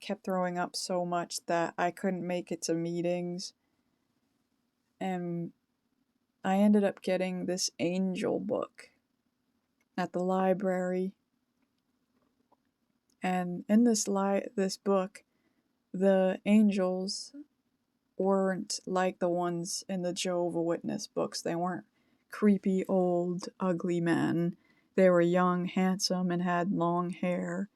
Speaker 1: kept throwing up so much that I couldn't make it to meetings. And I ended up getting this angel book at the library. And in this book, the angels weren't like the ones in the Jehovah Witness books. They weren't creepy, old, ugly men. They were young, handsome, and had long hair.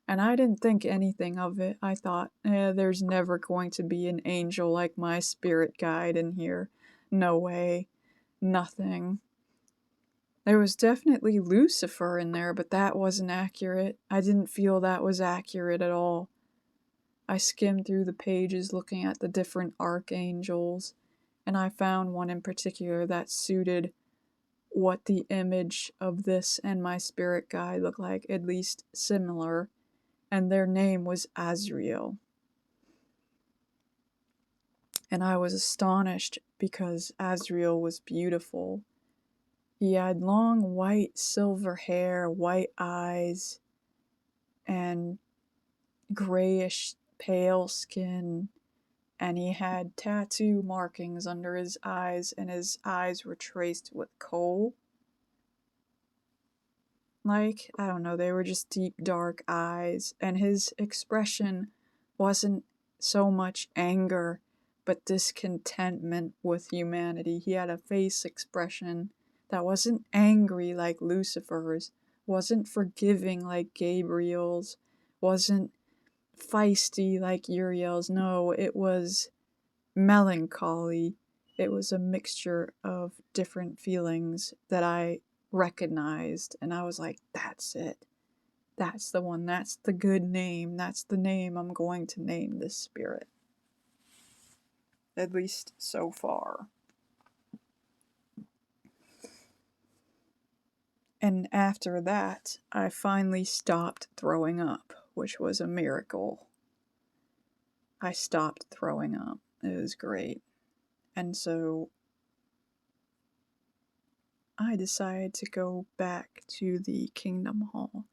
Speaker 1: And I didn't think anything of it. I thought, there's never going to be an angel like my spirit guide in here. No way. Nothing. There was definitely Lucifer in there, but that wasn't accurate. I didn't feel that was accurate at all. I skimmed through the pages looking at the different archangels, and I found one in particular that suited what the image of this and my spirit guide looked like, at least similar, and their name was Azrael. And I was astonished because Azrael was beautiful. He had long white silver hair, white eyes, and grayish pale skin, and he had tattoo markings under his eyes, and his eyes were traced with coal. Like, I don't know, they were just deep, dark eyes, and his expression wasn't so much anger, but discontentment with humanity. He had a face expression that wasn't angry like Lucifer's, wasn't forgiving like Gabriel's, wasn't feisty like Uriel's. No, it was melancholy. It was a mixture of different feelings that I recognized, and I was like, that's it. That's the one. That's the good name. That's the name I'm going to name this spirit. At least so far. And after that, I finally stopped throwing up, which was a miracle. I stopped throwing up. It was great. And so I decided to go back to the Kingdom Hall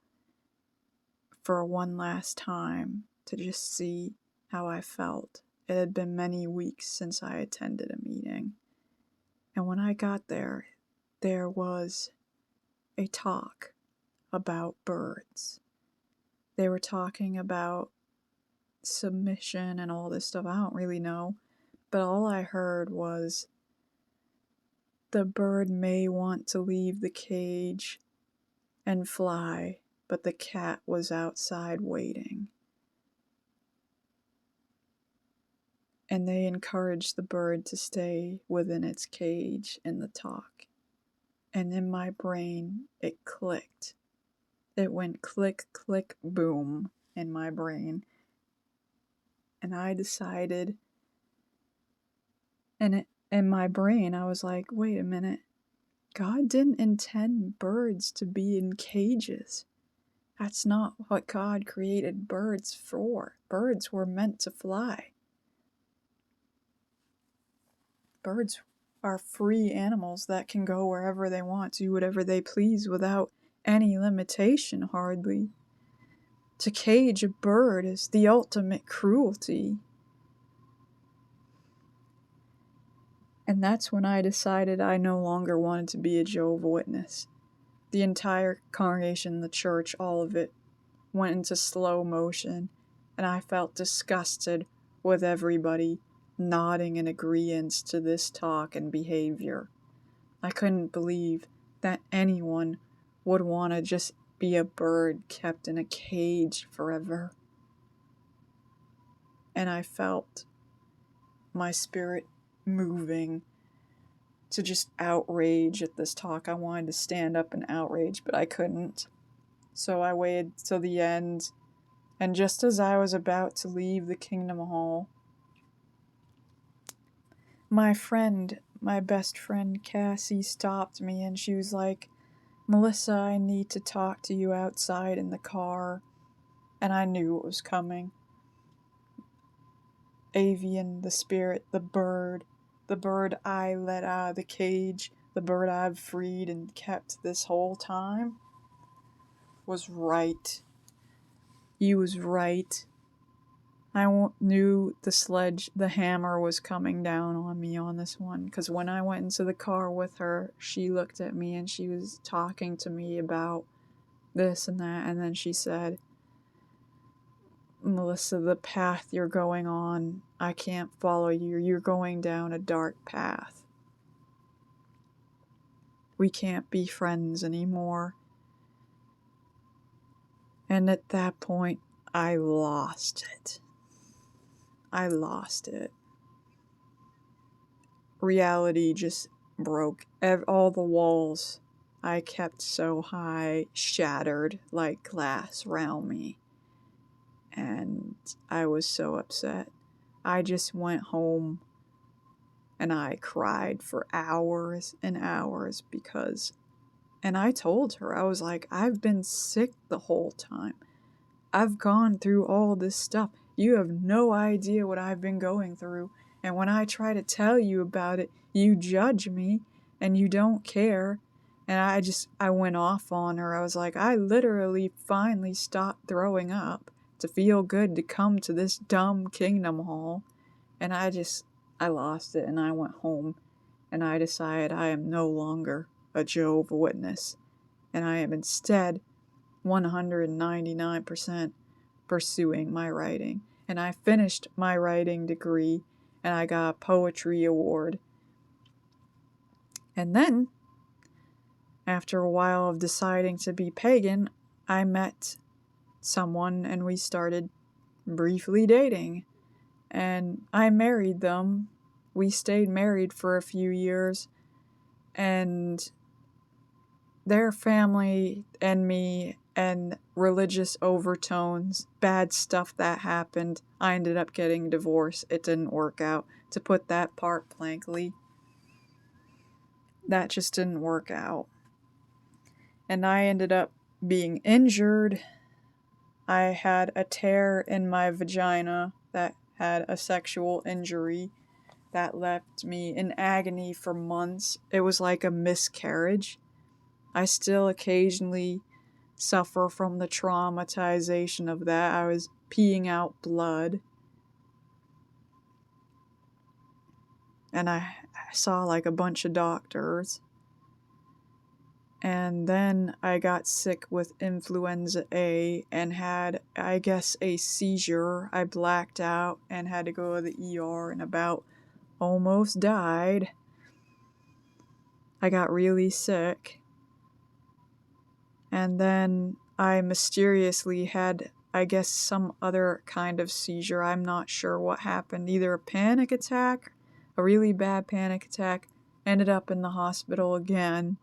Speaker 1: for one last time to just see how I felt. It had been many weeks since I attended a meeting. And when I got there, there was a talk about birds. They were talking about submission and all this stuff. I don't really know. But all I heard was the bird may want to leave the cage and fly, but the cat was outside waiting. And they encouraged the bird to stay within its cage in the talk. And in my brain, it clicked. It went click, click, boom in my brain. And I decided, and in my brain, I was like, wait a minute. God didn't intend birds to be in cages. That's not what God created birds for. Birds were meant to fly. Birds are free animals that can go wherever they want, do whatever they please without any limitation, hardly. To cage a bird is the ultimate cruelty. And that's when I decided I no longer wanted to be a Jehovah Witness. The entire congregation, the church, all of it went into slow motion and I felt disgusted with everybody nodding in agreement to this talk and behavior. I couldn't believe that anyone would want to just be a bird kept in a cage forever. And I felt my spirit moving to just outrage at this talk. I wanted to stand up and outrage, but I couldn't. So I waited till the end, and just as I was about to leave the Kingdom Hall, my best friend Cassie stopped me, and she was like, "Melissa, I need to talk to you outside in the car." And I knew it was coming. Avian, the spirit, the bird I let out of the cage, the bird I've freed and kept this whole time, was right. He was right. I knew the hammer was coming down on me on this one, because when I went into the car with her, she looked at me and she was talking to me about this and that, and then she said, "Melissa, the path you're going on, I can't follow you. You're going down a dark path. We can't be friends anymore." And at that point, I lost it. Reality just broke. All the walls I kept so high shattered like glass around me. And I was so upset. I just went home and I cried for hours and hours and I told her, I was like, "I've been sick the whole time. I've gone through all this stuff. You have no idea what I've been going through. And when I try to tell you about it, you judge me and you don't care." And I went off on her. I was like, I literally finally stopped throwing up to feel good to come to this dumb Kingdom Hall. And I lost it, and I went home and I decided I am no longer a Jehovah Witness, and I am instead 199% pursuing my writing. And I finished my writing degree, and I got a poetry award. And then, after a while of deciding to be pagan, I met someone and we started briefly dating. And I married them. We stayed married for a few years, and their family and me and religious overtones, bad stuff that happened. I ended up getting divorced. It didn't work out. To put that part blankly, that just didn't work out. And I ended up being injured. I had a tear in my vagina that had a sexual injury that left me in agony for months. It was like a miscarriage. I still occasionally suffer from the traumatization of that. I was peeing out blood. And I saw like a bunch of doctors. And then I got sick with influenza A and had, I guess, a seizure. I blacked out and had to go to the ER and about almost died. I got really sick. And then I mysteriously had, I guess, some other kind of seizure. I'm not sure what happened. Either a panic attack, a really bad panic attack, ended up in the hospital again,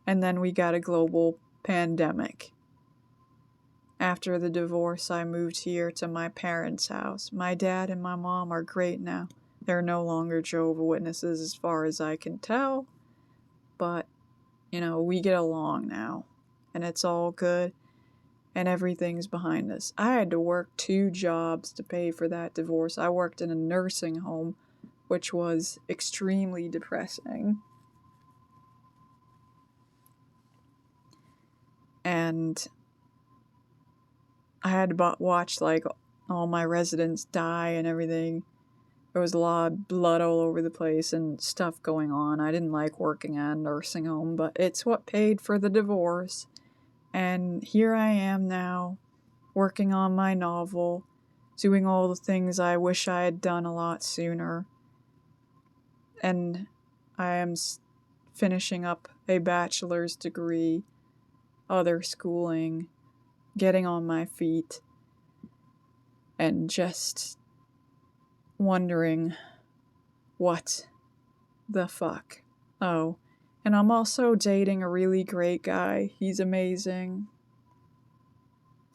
Speaker 1: and then we got a global pandemic. After the divorce, I moved here to my parents' house. My dad and my mom are great now. They're no longer Jehovah Witnesses as far as I can tell, but, we get along now. And it's all good, and everything's behind us. I had to work 2 jobs to pay for that divorce. I worked in a nursing home, which was extremely depressing. And I had to watch, all my residents die and everything. There was a lot of blood all over the place and stuff going on. I didn't like working at a nursing home, but it's what paid for the divorce. And here I am now, working on my novel, doing all the things I wish I had done a lot sooner. And I am finishing up a bachelor's degree, other schooling, getting on my feet, and just wondering what the fuck. Oh, and I'm also dating a really great guy. He's amazing.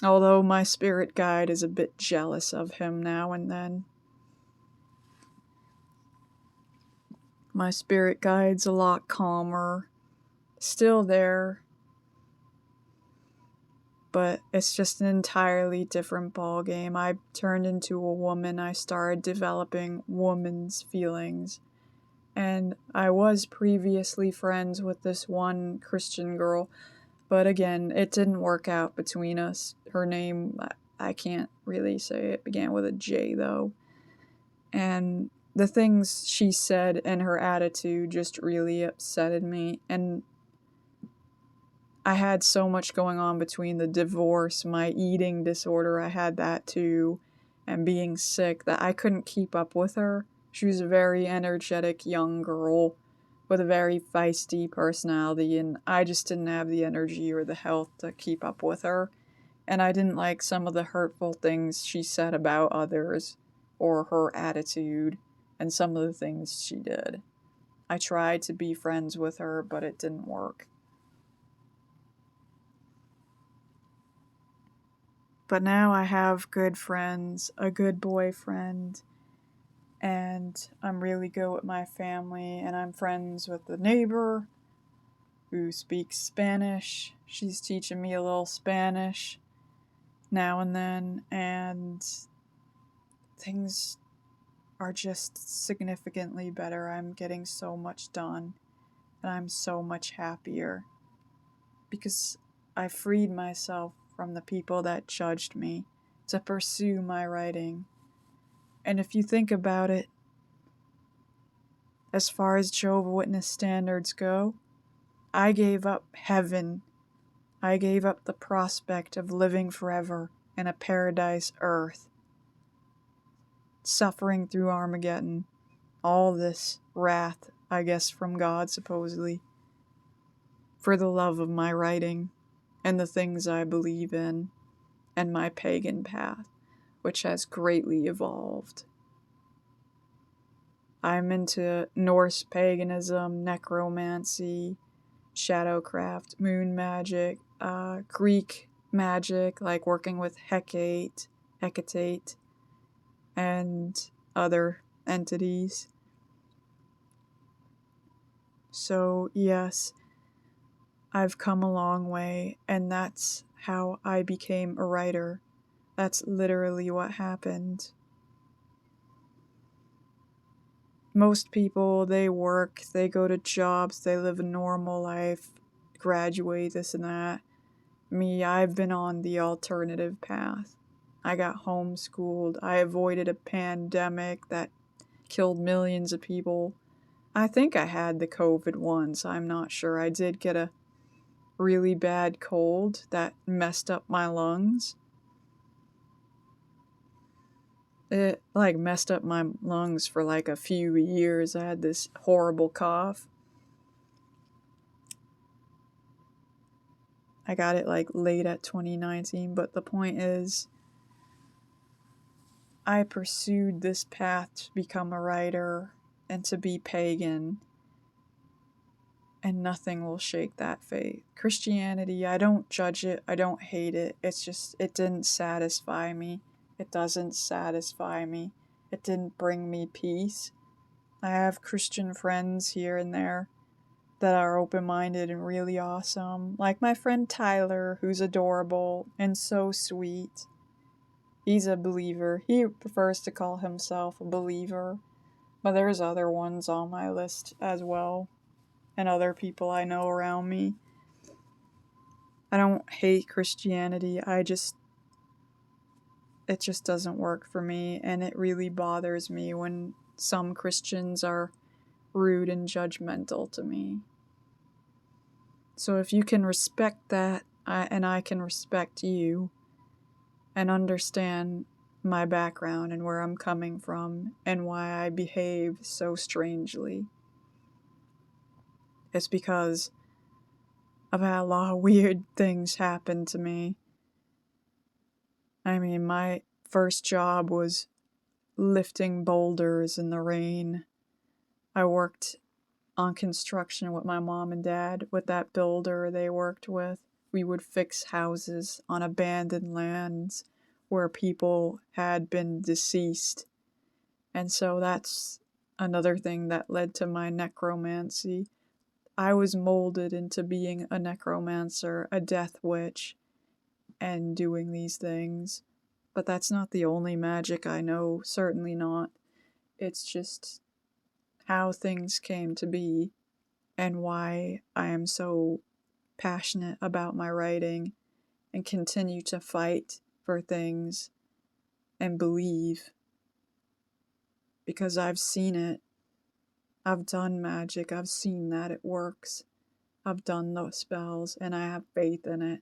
Speaker 1: Although my spirit guide is a bit jealous of him now and then. My spirit guide's a lot calmer. Still there. But it's just an entirely different ballgame. I turned into a woman. I started developing woman's feelings. And I was previously friends with this one Christian girl. But again, it didn't work out between us. Her name, I can't really say it, began with a J though. And the things she said and her attitude just really upsetted me. And I had so much going on between the divorce, my eating disorder, I had that too, and being sick, that I couldn't keep up with her. She was a very energetic young girl with a very feisty personality, and I just didn't have the energy or the health to keep up with her. And I didn't like some of the hurtful things she said about others, or her attitude, and some of the things she did. I tried to be friends with her, but it didn't work. But now I have good friends, a good boyfriend, and I'm really good with my family, and I'm friends with the neighbor who speaks Spanish. She's teaching me a little Spanish now and then, and things are just significantly better. I'm getting so much done, and I'm so much happier because I freed myself from the people that judged me to pursue my writing. And if you think about it, as far as Jehovah Witness standards go, I gave up heaven. I gave up the prospect of living forever in a paradise earth, suffering through Armageddon, all this wrath, I guess, from God, supposedly, for the love of my writing and the things I believe in and my pagan path, which has greatly evolved. I'm into Norse paganism, necromancy, shadowcraft, moon magic, Greek magic, like working with Hecate, and other entities. So, yes, I've come a long way, and that's how I became a writer. That's literally what happened. Most people, they work, they go to jobs, they live a normal life, graduate, this and that. Me, I've been on the alternative path. I got homeschooled. I avoided a pandemic that killed millions of people. I think I had the COVID once. I'm not sure. I did get a really bad cold that messed up my lungs. It messed up my lungs for a few years. I had this horrible cough. I got it late at 2019, but the point is, I pursued this path to become a writer and to be pagan, and nothing will shake that faith. Christianity, I don't judge it, I don't hate it, it's just, it didn't satisfy me. It doesn't satisfy me. It didn't bring me peace. I have Christian friends here and there that are open-minded and really awesome. Like my friend Tyler, who's adorable and so sweet. He's a believer. He prefers to call himself a believer. But there's other ones on my list as well. And other people I know around me. I don't hate Christianity. It just doesn't work for me. And it really bothers me when some Christians are rude and judgmental to me. So if you can respect that, and I can respect you, and understand my background and where I'm coming from and why I behave so strangely. It's because I've had a lot of weird things happen to me. I mean, my first job was lifting boulders in the rain. I worked on construction with my mom and dad. With that builder they worked with, we would fix houses on abandoned lands where people had been deceased. And so that's another thing that led to my necromancy. I was molded into being a necromancer, a death witch, and doing these things. But that's not the only magic I know, certainly not. It's just how things came to be and why I am so passionate about my writing and continue to fight for things and believe, because I've seen it. I've done magic, I've seen that it works. I've done those spells and I have faith in it.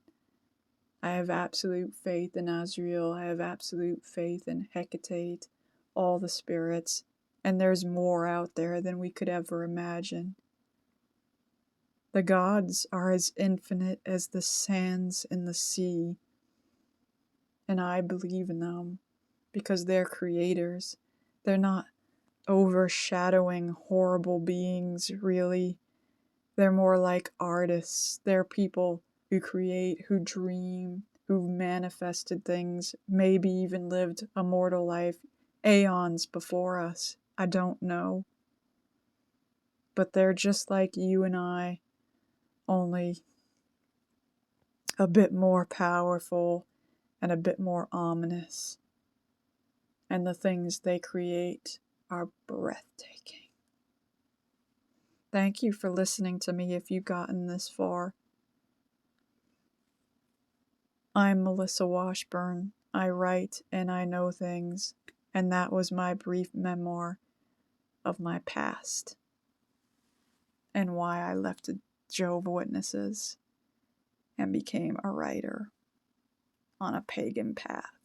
Speaker 1: I have absolute faith in Azrael. I have absolute faith in Hecate, all the spirits, and there's more out there than we could ever imagine. The gods are as infinite as the sands in the sea, and I believe in them because they're creators. They're not overshadowing horrible beings, really. They're more like artists. They're people who create, who dream, who've manifested things, maybe even lived a mortal life aeons before us. I don't know. But they're just like you and I, only a bit more powerful and a bit more ominous. And the things they create are breathtaking. Thank you for listening to me if you've gotten this far. I'm Melissa Washburn. I write and I know things, and that was my brief memoir of my past and why I left the Jehovah Witnesses and became a writer on a pagan path.